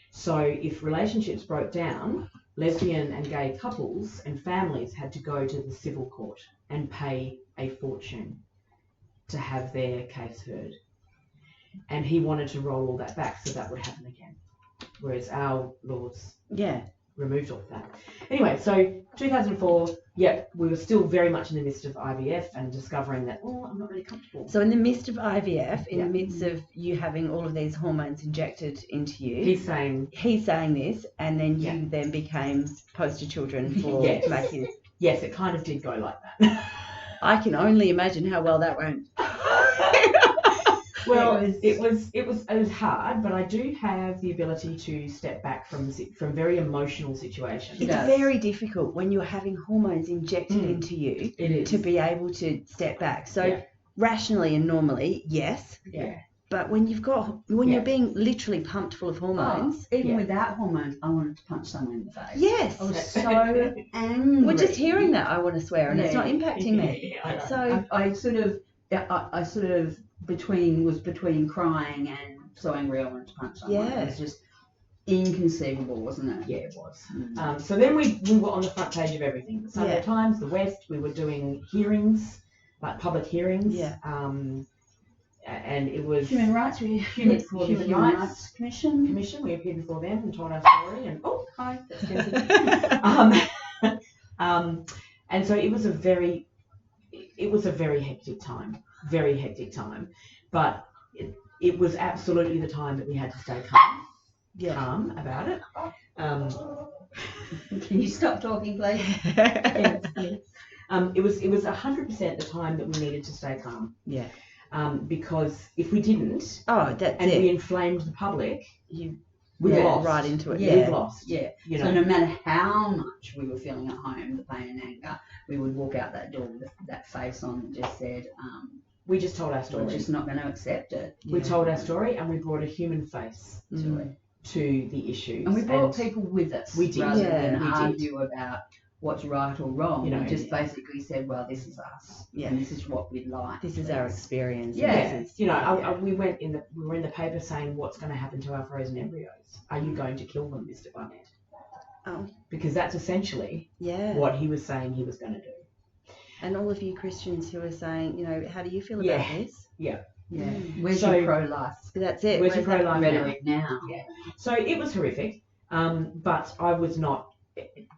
S3: So if relationships broke down, lesbian and gay couples and families had to go to the civil court and pay a fortune to have their case heard. And he wanted to roll all that back so that would happen again. Whereas our laws removed all of that. Anyway, so 2004, we were still very much in the midst of IVF and discovering that, I'm not really comfortable.
S1: So in the midst of IVF, in the midst of you having all of these hormones injected into you,
S3: he's saying
S1: this, and then you then became poster children for making.
S3: Yes, it kind of did go like that.
S1: I can only imagine how well that went.
S3: Well, it was hard, but I do have the ability to step back from very emotional situations.
S1: It's very difficult when you're having hormones injected into you to be able to step back. So rationally and normally, yes.
S2: Yeah.
S1: But when you're being literally pumped full of hormones.
S2: Even without hormones, I wanted to punch someone in the face.
S1: Yes.
S2: I was so angry.
S1: Well, just hearing that, I want to swear, and it's not impacting me. So
S2: I sort of between crying and so angry I wanted to punch someone. It was just inconceivable, wasn't it?
S3: Yeah, it was. So then we were on the front page of everything. The Sunday Times, the West, we were doing hearings, like public hearings. Yeah. And it was
S2: Human Rights. We appeared before the Human Rights Commission.
S3: We appeared before them and told our story. And hi, that's Kenzie. And so it was a very hectic time. Very hectic time, but it was absolutely the time that we had to stay calm about it.
S2: Can you stop talking, please?
S3: It was 100% the time that we needed to stay calm. Yeah. Because if we didn't, we inflamed the public, we lost
S1: right into it.
S3: We've lost.
S2: Yeah. So no matter how much we were feeling at home, the pain and anger, we would walk out that door with that face on that just said,
S3: we just told our story.
S2: We're just not going to accept it.
S3: We told our story and we brought a human face to the issues.
S2: And we brought people with us.
S3: We did.
S2: Rather than argue about what's right or wrong. We just basically said, well, this is us. Yeah. And this is what we like.
S1: This is our experience.
S2: Yeah.
S3: We were in the paper saying, what's going to happen to our frozen embryos? Are you going to kill them, Mr. Barnett? Oh. Because that's essentially what he was saying he was going to do.
S1: And all of you Christians who are saying, how do you feel about this?
S2: Yeah. Yeah. Where's your pro-life?
S1: That's it.
S2: Where's your pro-life rhetoric now?
S3: Yeah. So it was horrific, but I was not.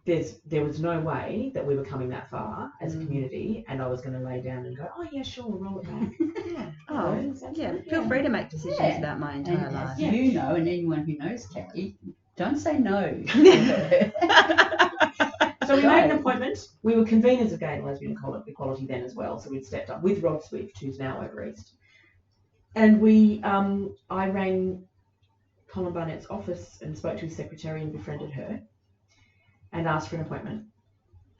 S3: There was no way that we were coming that far as a community, and I was going to lay down and go, oh yeah, sure, roll it back.
S1: Feel free to make decisions about my entire life.
S2: And anyone who knows Kelly, don't say no.
S3: So we made an appointment. We were conveners of gay and lesbian equality then as well. So we'd stepped up with Rod Swift, who's now over East. And I rang Colin Barnett's office and spoke to his secretary and befriended her and asked for an appointment.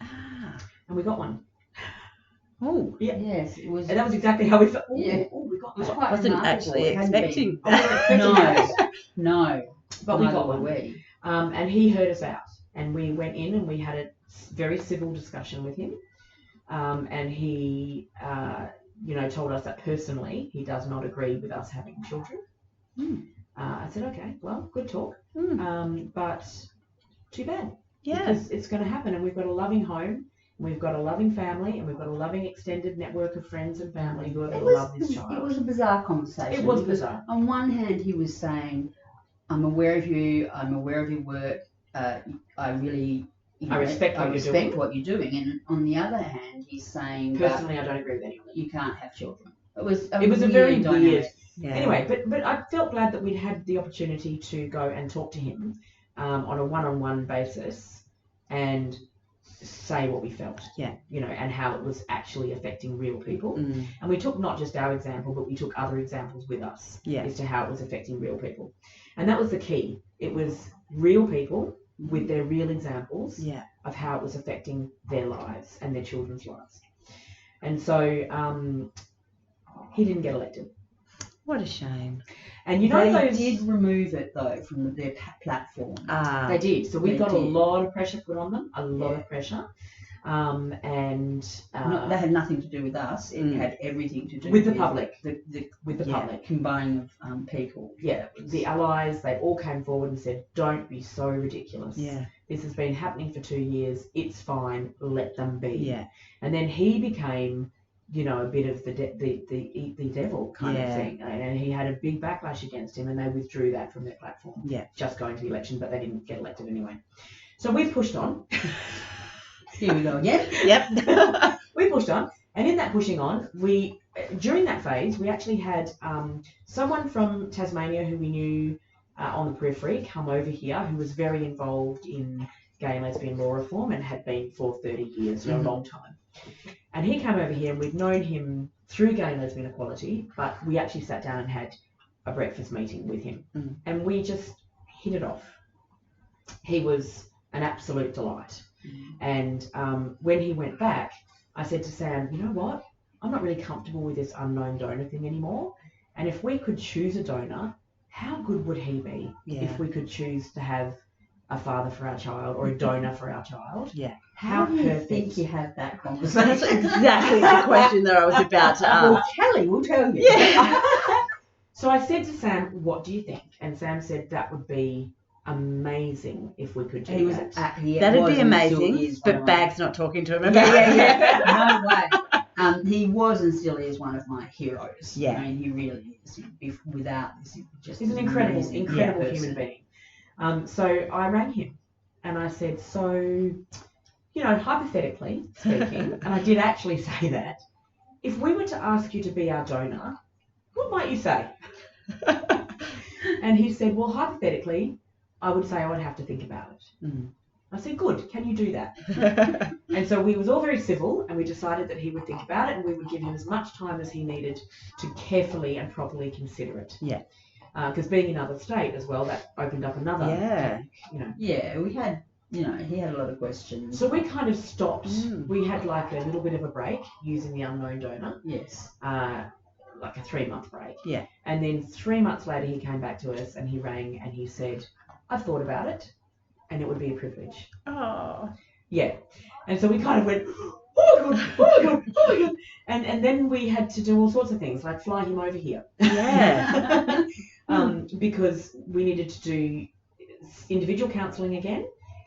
S3: And we got one.
S2: Oh, yeah. Yes, it was.
S3: And that was exactly how we felt.
S2: We got one.
S1: I wasn't actually expecting.
S2: No.
S3: But we got one. And he heard us out. And we went in and we had a very civil discussion with him. And he, told us that personally he does not agree with us having children. I said, okay, well, good talk. But too bad. Yeah. Because it's going to happen. And we've got a loving home. We've got a loving family. And we've got a loving extended network of friends and family who are going to love this child.
S2: It was a bizarre conversation.
S3: It was bizarre.
S2: On one hand, he was saying, I'm aware of you. I'm aware of your work. I really,
S3: I respect
S2: what you're doing. And on the other hand, he's saying,
S3: personally, I don't agree with any of it.
S2: You can't have children. It was a
S3: very
S2: dynamic.
S3: weird. Yeah. Anyway, but I felt glad that we'd had the opportunity to go and talk to him on a one-on-one basis and say what we felt.
S1: Yeah.
S3: You know, and how it was actually affecting real people. And we took not just our example, but we took other examples with us as to how it was affecting real people. And that was the key. It was real people with their real examples of how it was affecting their lives and their children's lives. And so he didn't get elected.
S1: What a shame.
S3: And you know,
S2: they did remove it though from their platform.
S3: They did. So we got a lot of pressure put on them, a lot of pressure. And
S2: that had nothing to do with us. It had everything to do
S3: with the public.
S2: With the public combining of people.
S3: Yeah, the allies, they all came forward and said, "Don't be so ridiculous.
S1: Yeah,
S3: this has been happening for 2 years. It's fine. Let them be."
S1: Yeah.
S3: And then he became, you know, a bit of the devil kind of thing, and he had a big backlash against him, and they withdrew that from their platform.
S1: Yeah,
S3: just going to the election, but they didn't get elected anyway. So we pushed on.
S2: Here we go again.
S1: Yep.
S3: We pushed on, and in that pushing on, during that phase, we actually had someone from Tasmania who we knew on the periphery come over here, who was very involved in gay and lesbian law reform and had been for 30 years, a long time. And he came over here, and we'd known him through gay and lesbian equality, but we actually sat down and had a breakfast meeting with him, and we just hit it off. He was an absolute delight. And when he went back, I said to Sam, you know what? I'm not really comfortable with this unknown donor thing anymore. And if we could choose a donor, how good would he be if we could choose to have a father for our child or a donor for our child?
S1: Yeah.
S2: How do you think you had that conversation?
S1: That's exactly the question that I was about to ask.
S2: Well, Kelly will tell you.
S1: Yeah.
S3: So I said to Sam, what do you think? And Sam said that would be amazing if we could do that.
S1: That'd be amazing, but Bag's not talking to him about
S2: it. No way. He was and still is one of my heroes.
S1: Yeah.
S2: I mean, he really is. Without this,
S3: he's an incredible human being. So I rang him and I said, so, you know, hypothetically speaking, and I did actually say that, if we were to ask you to be our donor, what might you say? And he said, well, hypothetically, I would say I would have to think about it. I said, good, can you do that? And so we was all very civil, and we decided that he would think about it, and we would give him as much time as he needed to carefully and properly consider it.
S1: Yeah.
S3: Because being in another state as well, that opened up another panic, you know.
S2: Yeah, we had, you know, he had a lot of questions.
S3: So we kind of stopped. We had like a little bit of a break using the unknown donor.
S2: Yes.
S3: Like a 3-month break.
S1: Yeah.
S3: And then 3 months later, he came back to us and he rang and he said, I've thought about it and it would be a privilege.
S1: Oh.
S3: Yeah. And so we kind of went, oh my God, oh my God, oh my God. And then we had to do all sorts of things, like fly him over here.
S1: Yeah.
S3: Because we needed to do individual counselling again,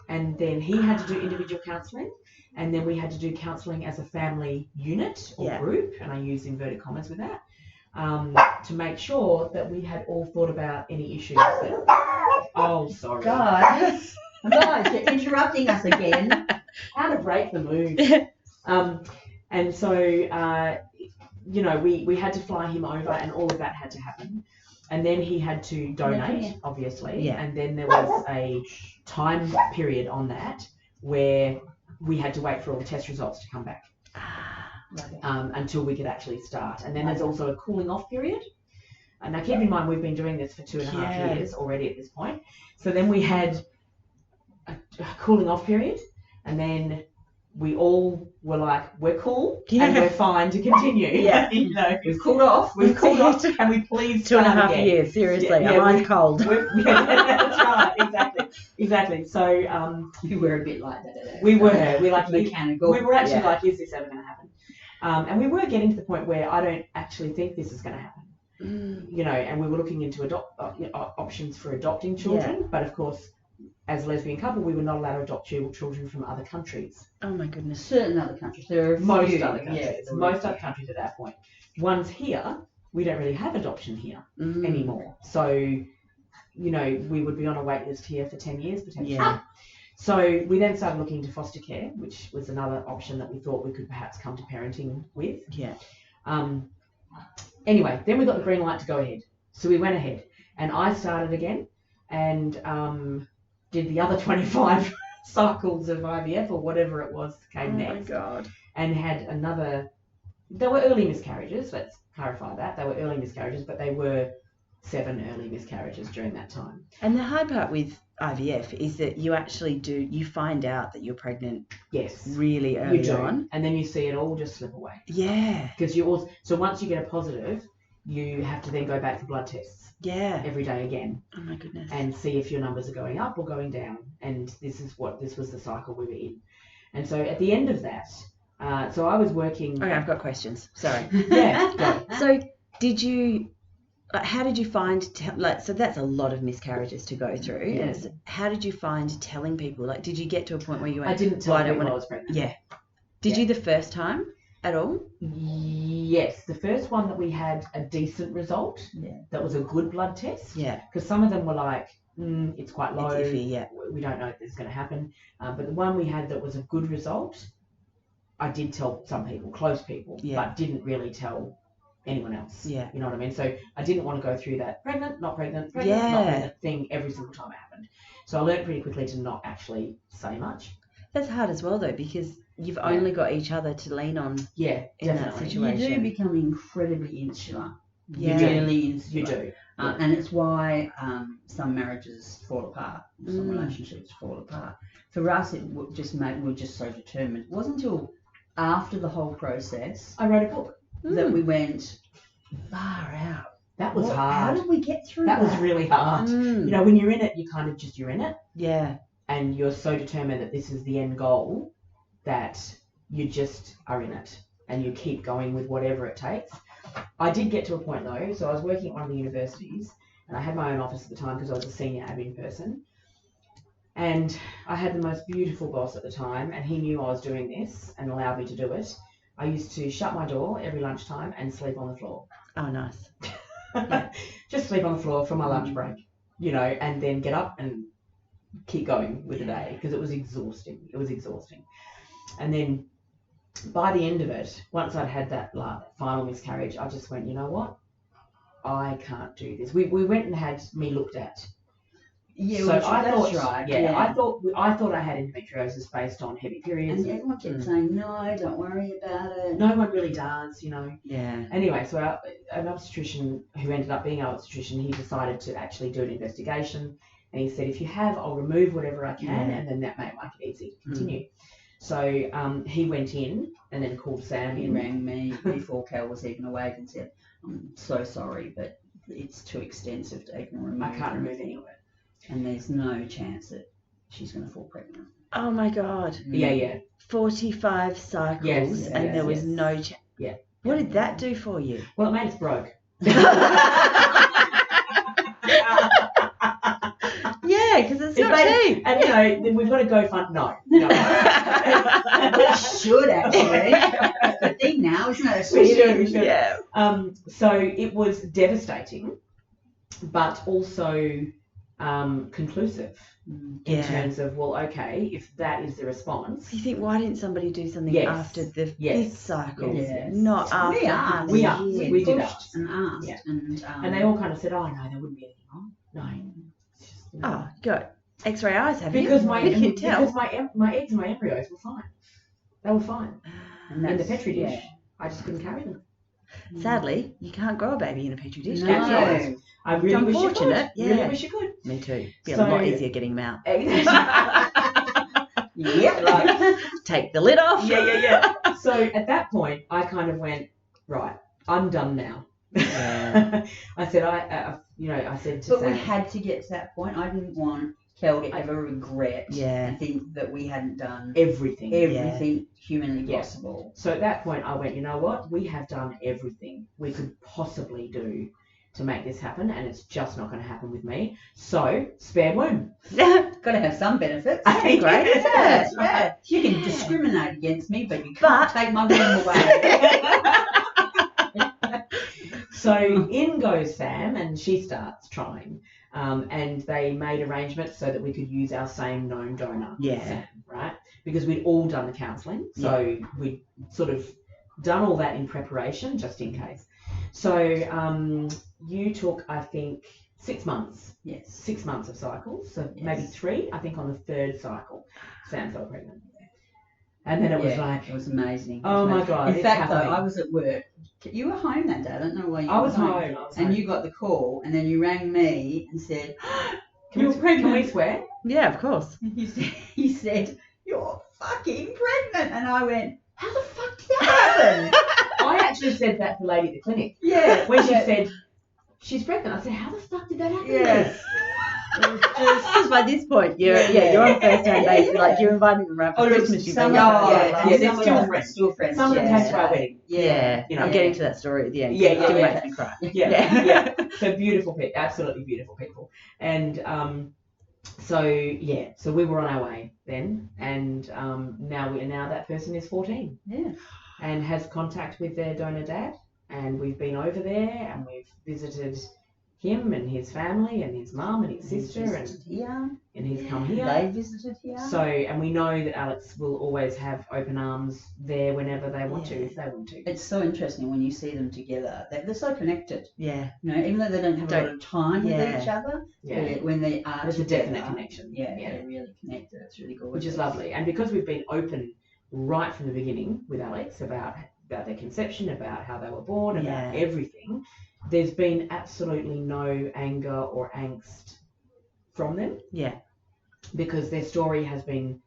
S3: and then he had to do individual counselling, and then we had to do counselling as a family unit or group, and I use inverted commas with that, to make sure that we had all thought about any issues that... Oh, sorry.
S2: Guys, you're interrupting us again.
S3: How to break the mood. And so, you know, we had to fly him over and all of that had to happen. And then he had to donate, obviously.
S1: Yeah.
S3: And then there was a time period on that where we had to wait for all the test results to come back until we could actually start. And then there's also a cooling off period. And now keep in mind, we've been doing this for 2.5 years already at this point. So then we had a cooling off period, and then we all were like, we're cool and we're fine to continue.
S2: Yeah.
S3: You know,
S2: we've cooled off.
S3: Can we please start
S1: 2.5
S3: again?
S1: years, seriously. I'm cold.
S3: That's right, exactly. So
S2: you were a bit like that.
S3: We were. We like
S2: mechanical.
S3: We were actually like, is this ever going to happen? And we were getting to the point where I don't actually think this is going to happen. You know, and we were looking into options for adopting children, but of course, as a lesbian couple, we were not allowed to adopt children from other countries.
S1: Oh my goodness.
S2: Certain other countries. There are
S3: most other countries at that point. Ones here, we don't really have adoption here anymore. So we would be on a wait list here for 10 years potentially.
S1: Yeah.
S3: So we then started looking into foster care, which was another option that we thought we could perhaps come to parenting with.
S1: Yeah.
S3: Anyway, then we got the green light to go ahead. So we went ahead and I started again and did the other 25 cycles of IVF or whatever it was came next.
S1: Oh my God.
S3: And had there were early miscarriages, let's clarify that. They were early miscarriages, but they were 7 early miscarriages during that time.
S1: And the hard part with IVF is that you find out that you're pregnant
S3: Yes.
S1: really early on.
S3: And then you see it all just slip away.
S1: Yeah.
S3: Because so once you get a positive, you have to then go back for blood tests
S1: Yeah.
S3: every day again
S1: Oh my goodness.
S3: and see if your numbers are going up or going down. And this was the cycle we were in. And so at the end of that, so I was working.
S1: Okay, I've got questions. Sorry.
S3: Yeah. Go.
S1: So how did you find, so that's a lot of miscarriages to go through.
S3: Yeah.
S1: And how did you find telling people? Like, did you get to a point where you went,
S3: I didn't tell
S1: "Well, I don't
S3: people I
S1: want
S3: was pregnant.
S1: Yeah. Did you the first time at all?
S3: Yes. The first one that we had a decent result.
S2: Yeah.
S3: That was a good blood test.
S1: Yeah.
S3: Because some of them were like, it's quite low.
S1: It's iffy, yeah.
S3: We don't know if this is going to happen. But the one we had that was a good result, I did tell some people, close people, but didn't really tell anyone else.
S1: Yeah.
S3: You know what I mean? So I didn't want to go through that pregnant, not pregnant, not
S1: Yeah.
S3: pregnant thing every single time it happened. So I learned pretty quickly to not actually say much.
S1: That's hard as well, though, because you've only got each other to lean on
S3: Yeah,
S1: in that
S3: definitely.
S1: situation.
S2: You do become incredibly insular.
S1: Yeah.
S2: Really insular.
S3: You do.
S2: And it's why some marriages fall apart, some relationships fall apart. For us, we're just so determined. It wasn't until after the whole process
S3: I wrote a book.
S2: that we went, far out.
S3: That was
S2: How
S3: hard.
S2: did we get through that?
S3: That was really hard.
S1: Mm.
S3: You know, when you're in it, you're in it.
S1: Yeah.
S3: And you're so determined that this is the end goal that you just are in it and you keep going with whatever it takes. I did get to a point though, so I was working at one of the universities and I had my own office at the time because I was a senior admin person. And I had the most beautiful boss at the time and he knew I was doing this and allowed me to do it. I used to shut my door every lunchtime and sleep on the floor.
S1: Oh, nice.
S3: Just sleep on the floor for my lunch break, and then get up and keep going with the day because it was exhausting. And then by the end of it, once I'd had that final miscarriage, I just went, you know what? I can't do this. We went and had me looked at.
S2: Yeah,
S3: So
S2: well,
S3: I
S2: that's
S3: thought,
S2: right.
S3: yeah, I thought I had endometriosis based on heavy periods.
S2: And everyone kept saying, no, don't worry about it.
S3: No one really does,
S1: Yeah.
S3: Anyway, so an obstetrician who ended up being our obstetrician, he decided to actually do an investigation. And he said, if you have, I'll remove whatever I can, and then that might make it easy to continue. So he went in and then called Sam
S2: He
S3: in.
S2: rang me before Cal was even awake and said, I'm so sorry, but it's too extensive to even remove.
S3: I can't remove any of it.
S2: And there's no chance that she's going to fall pregnant.
S1: Oh my God.
S3: Yeah.
S1: 45 cycles
S3: Yes,
S1: and there was no chance.
S3: Yeah.
S1: What did that do for you?
S3: Well, it made us broke.
S1: Yeah, because it's not cheap.
S3: And then we've got to go fund. No.
S2: We should actually. That's the thing now, isn't it?
S3: We should.
S1: Yeah.
S3: So it was devastating, but also conclusive in terms of, well, okay, if that is the response.
S1: You think, why didn't somebody do something
S3: Yes.
S1: after the
S3: Yes.
S1: fifth cycle?
S2: Yes.
S1: Not after.
S2: We asked.
S1: how
S3: We
S1: many
S3: asked.
S1: years?
S3: We did
S2: pushed
S3: ask.
S2: and asked.
S3: Yeah.
S2: And
S3: And they all kind of said, oh, no, there wouldn't be anything wrong. No. It's just,
S1: Oh, you got X-ray eyes, have
S3: because
S1: you?
S3: my
S1: We can tell.
S3: because my eggs and my embryos were fine. They were fine.
S2: And
S3: In the
S2: that's-
S3: petri dish,
S2: yeah.
S3: I just couldn't carry them.
S1: Sadly, you can't grow a baby in a petri dish.
S2: No.
S1: That's right.
S3: Yes. I really wish you could.
S1: unfortunate, yeah.
S3: Really wish you could.
S1: Me too. Be
S3: So-
S1: a lot easier getting them out.
S2: Yep.
S3: Right.
S1: Take the lid off.
S3: Yeah. So at that point, I kind of went, right, I'm done now.
S1: Yeah.
S3: I said, I said to
S2: But
S3: Sam,
S2: we had to get to that point. I didn't want Kel to ever regret
S1: Yeah.
S2: and think that we hadn't done
S3: everything.
S2: everything humanly
S3: Yeah.
S2: possible.
S3: So at that point, I went, you know what? We have done everything we could possibly do to make this happen, and it's just not going to happen with me. So, spare womb.
S2: Got to have some benefits.
S1: Great, isn't it?
S2: Yeah. You can discriminate against me, but you
S1: But-
S2: can't take my womb away.
S3: So in goes Sam, and she starts trying. And they made arrangements so that we could use our same known donor,
S1: Yeah.
S3: Sam, right? Because we'd all done the counselling, so we'd sort of done all that in preparation just in case. So you took, I think, 6 months.
S2: Yes.
S3: 6 months of cycles, so maybe 3. I think on the 3rd cycle, Sam fell pregnant. And then it was like...
S2: It was amazing.
S3: Oh my God.
S2: In fact, though, I was at work. You were home that day. I don't know why you were
S3: I was home.
S2: And you got the call, and then you rang me and said,
S3: You're pregnant. Can we swear?
S1: Yeah, of course.
S2: You said, you're fucking pregnant. And I went, how the fuck did that happen?
S3: I actually said that to the lady at the clinic.
S2: Yeah.
S3: When she said, she's pregnant, I said, how the fuck did that happen?
S2: Yes.
S1: Just by this point, you're on first name basis, like you're inviting them around for Christmas.
S3: They're
S2: still friends.
S3: Some of them came to our wedding.
S1: Yeah, you know, I'm getting to that story at the end.
S3: Yeah,
S1: Still makes me cry.
S3: Yeah. So beautiful people, absolutely beautiful people. And so we were on our way then, and now that person is 14.
S2: Yeah.
S3: And has contact with their donor dad, and we've been over there and we've visited him and his family and his mum and his sister and he's come here.
S2: They visited here.
S3: So, and we know that Alex will always have open arms there whenever they want to, if they want to.
S2: It's so interesting when you see them together. They're so connected.
S1: Yeah.
S2: You know, even though they don't have a lot of time with each other, when they are
S3: there's
S2: together,
S3: a definite connection.
S2: Yeah, they're really connected. It's really good.
S3: Which is lovely. And because we've been open right from the beginning with Alex about their conception, about how they were born, about everything, there's been absolutely no anger or angst from them. Yeah. Because their story has been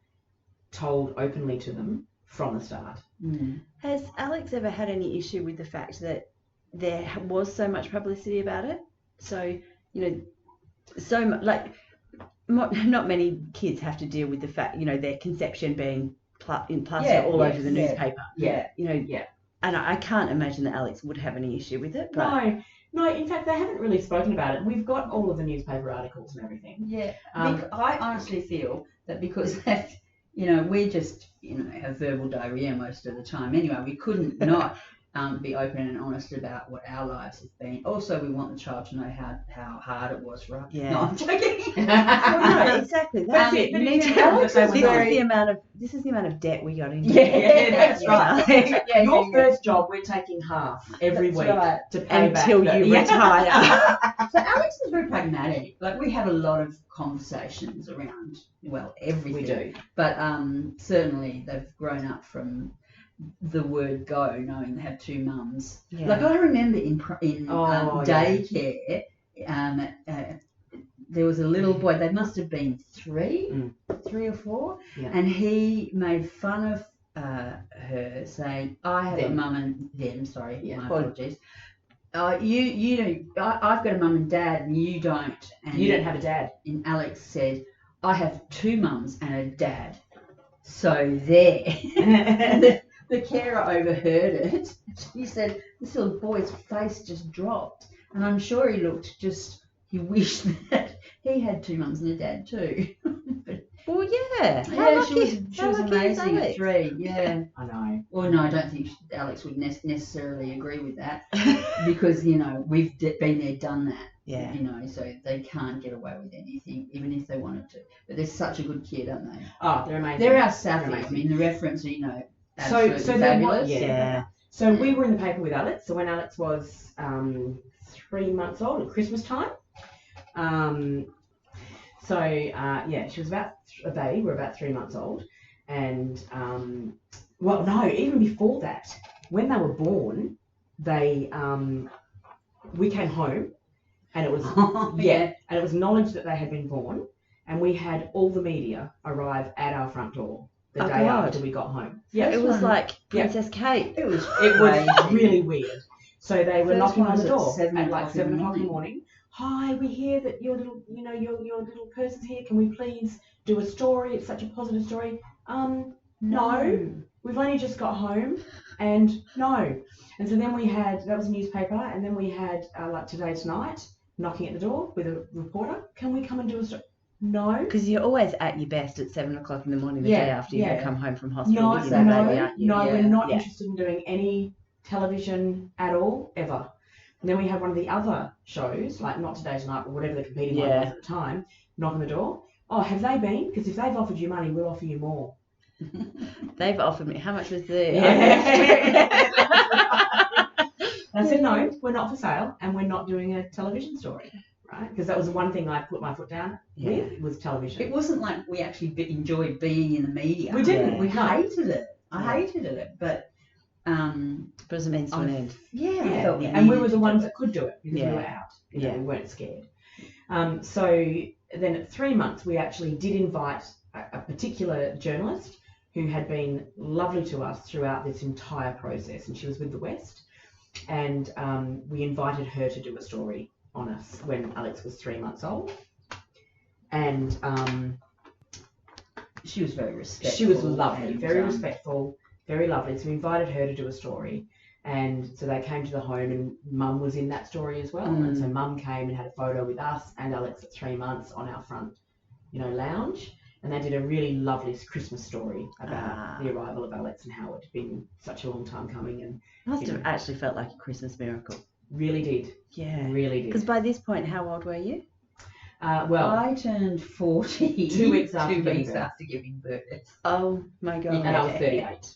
S3: told openly to them from the start.
S1: Mm. Has Alex ever had any issue with the fact that there was so much publicity about it? So, you know, not many kids have to deal with the fact, you know, their conception being plastered all over the newspaper.
S3: Yeah.
S1: You know, and I can't imagine that Alex would have any issue with it.
S3: But... No, in fact, they haven't really spoken about it. We've got all of the newspaper articles and everything.
S2: Yeah. I honestly feel that because we're just, have verbal diarrhea most of the time anyway. We couldn't not be open and honest about what our lives have been. Also, we want the child to know how hard it was for us. Yeah. No, I'm joking.
S1: No, exactly. That's it. You need to know that this is the amount of debt we got into.
S3: Yeah, that's right. Your first job, we're taking half every week to pay
S1: until
S3: back
S1: you retire.
S2: So Alex is very pragmatic. Like, we have a lot of conversations around, everything. We do. But certainly they've grown up from the word go, knowing they have 2 mums. Yeah. Like, I remember in daycare, there was a little boy. They must have been 3 or 4, and he made fun of her, saying, "I have a mum and them." Sorry, my apologies. I've got a mum and dad, and you don't. And
S3: you don't have a dad.
S2: And Alex said, "I have 2 mums and a dad." So there. The carer overheard it. He said, this little boy's face just dropped. And I'm sure he wished that he had 2 mums and a dad too.
S1: Well, yeah.
S2: She was amazing at 3. Yeah.
S3: I know.
S2: Well, no, I don't think Alex would necessarily agree with that because, we've been there, done that. Yeah. So they can't get away with anything, even if they wanted to. But they're such a good kid, aren't they?
S3: Oh, they're amazing.
S2: They're our Sapphies. I mean, the reference, absolutely
S3: so
S2: fabulous.
S3: So we were in the paper with Alex. So when Alex was 3 months old at Christmas time, she was about a baby. We're about 3 months old, and even before that, when they were born, we came home, and it was and it was knowledge that they had been born, and we had all the media arrive at our front door the day after we got home.
S1: Yeah, it was like Princess Kate.
S2: It was
S3: really weird. So they were knocking on the door at like 7 o'clock in the morning. Hi, we hear that your little person's here. Can we please do a story? It's such a positive story. No, we've only just got home, and no. And so then that was a newspaper, and then we had like Today Tonight knocking at the door with a reporter. Can we come and do a story? No.
S1: Because you're always at your best at 7 o'clock in the morning the day after you come home from hospital.
S3: We're not interested in doing any television at all, ever. And then we had one of the other shows, like Not Today Tonight or whatever the competing one was at the time, knock on the door. Oh, have they been? Because if they've offered you money, we'll offer you more.
S1: They've offered me. How much was the?
S3: Yeah. I said, no, we're not for sale, and we're not doing a television story, right? Because that was the one thing I put my foot down with was television.
S2: It wasn't like we actually enjoyed being in the media.
S3: We didn't.
S2: Yeah. We hated it. I hated it, but
S1: it was a means to an end.
S2: I felt
S3: and we were the ones that could do it because we were out.
S1: You know,
S3: we weren't scared. So then at 3 months, we actually did invite a particular journalist who had been lovely to us throughout this entire process, and she was with the West. And we invited her to do a story on us when Alex was 3 months old. And
S2: she was very respectful.
S3: She was lovely, very respectful, very lovely. So we invited her to do a story. And so they came to the home, and Mum was in that story as well. And so Mum came and had a photo with us and Alex at 3 months on our front, lounge. And they did a really lovely Christmas story about the arrival of Alex and how it had been such a long time coming. And
S1: must have actually felt like a Christmas miracle.
S3: Really did.
S1: Yeah.
S3: Really did.
S1: Because by this point, how old were you?
S2: Well, I turned 40
S3: 2 weeks after
S2: giving birth.
S1: Oh my God.
S3: And I was 38.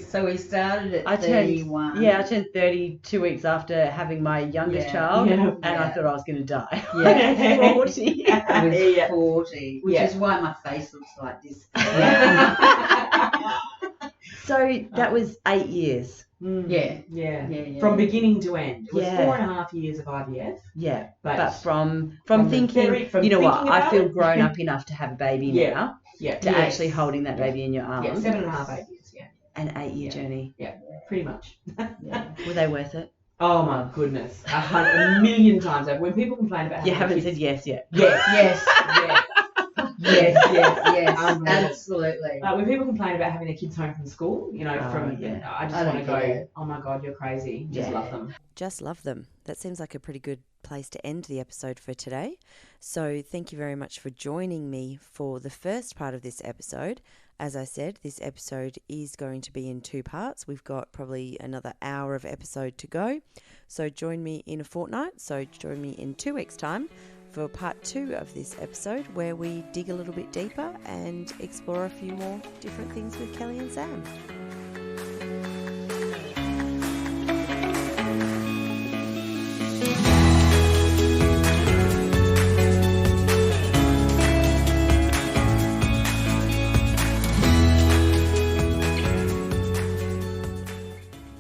S2: So we started at 31.
S1: I turned 30 2 weeks after having my youngest child, and I thought I was going to die.
S2: Yeah.
S1: 40.
S2: I was 40, which is why my face looks like this.
S1: So that was 8 years.
S3: Yeah. From beginning to end. It was 4.5 years of IVF.
S1: Yeah. But from thinking, I feel grown up enough to have a baby now.
S3: Yeah.
S1: To actually holding that baby in your arms.
S3: Yeah, 7.5, 8 years.
S1: An 8-year journey.
S3: Yeah, pretty much.
S1: Were they worth it?
S3: Oh my goodness. 100 million times over. When people complain about
S1: you haven't said yes yet.
S2: Yes. Absolutely.
S3: When people complain about having their kids home from school, I just want to go, oh my God, you're crazy. Just love them.
S1: Just love them. That seems like a pretty good place to end the episode for today. So thank you very much for joining me for the first part of this episode. As I said, this episode is going to be in 2 parts. We've got probably another hour of episode to go. So join me in a fortnight. So join me in 2 weeks' time for part 2 of this episode, where we dig a little bit deeper and explore a few more different things with Kelly and Sam.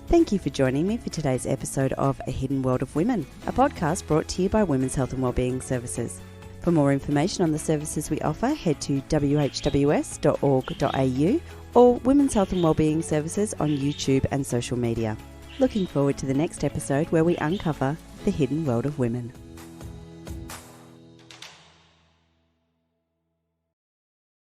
S1: Thank you for joining me for today's episode of A Hidden World of Women, a podcast brought to you by Women's Health and Wellbeing Services. For more information on the services we offer, head to whws.org.au or Women's Health and Wellbeing Services on YouTube and social media. Looking forward to the next episode where we uncover the hidden world of women.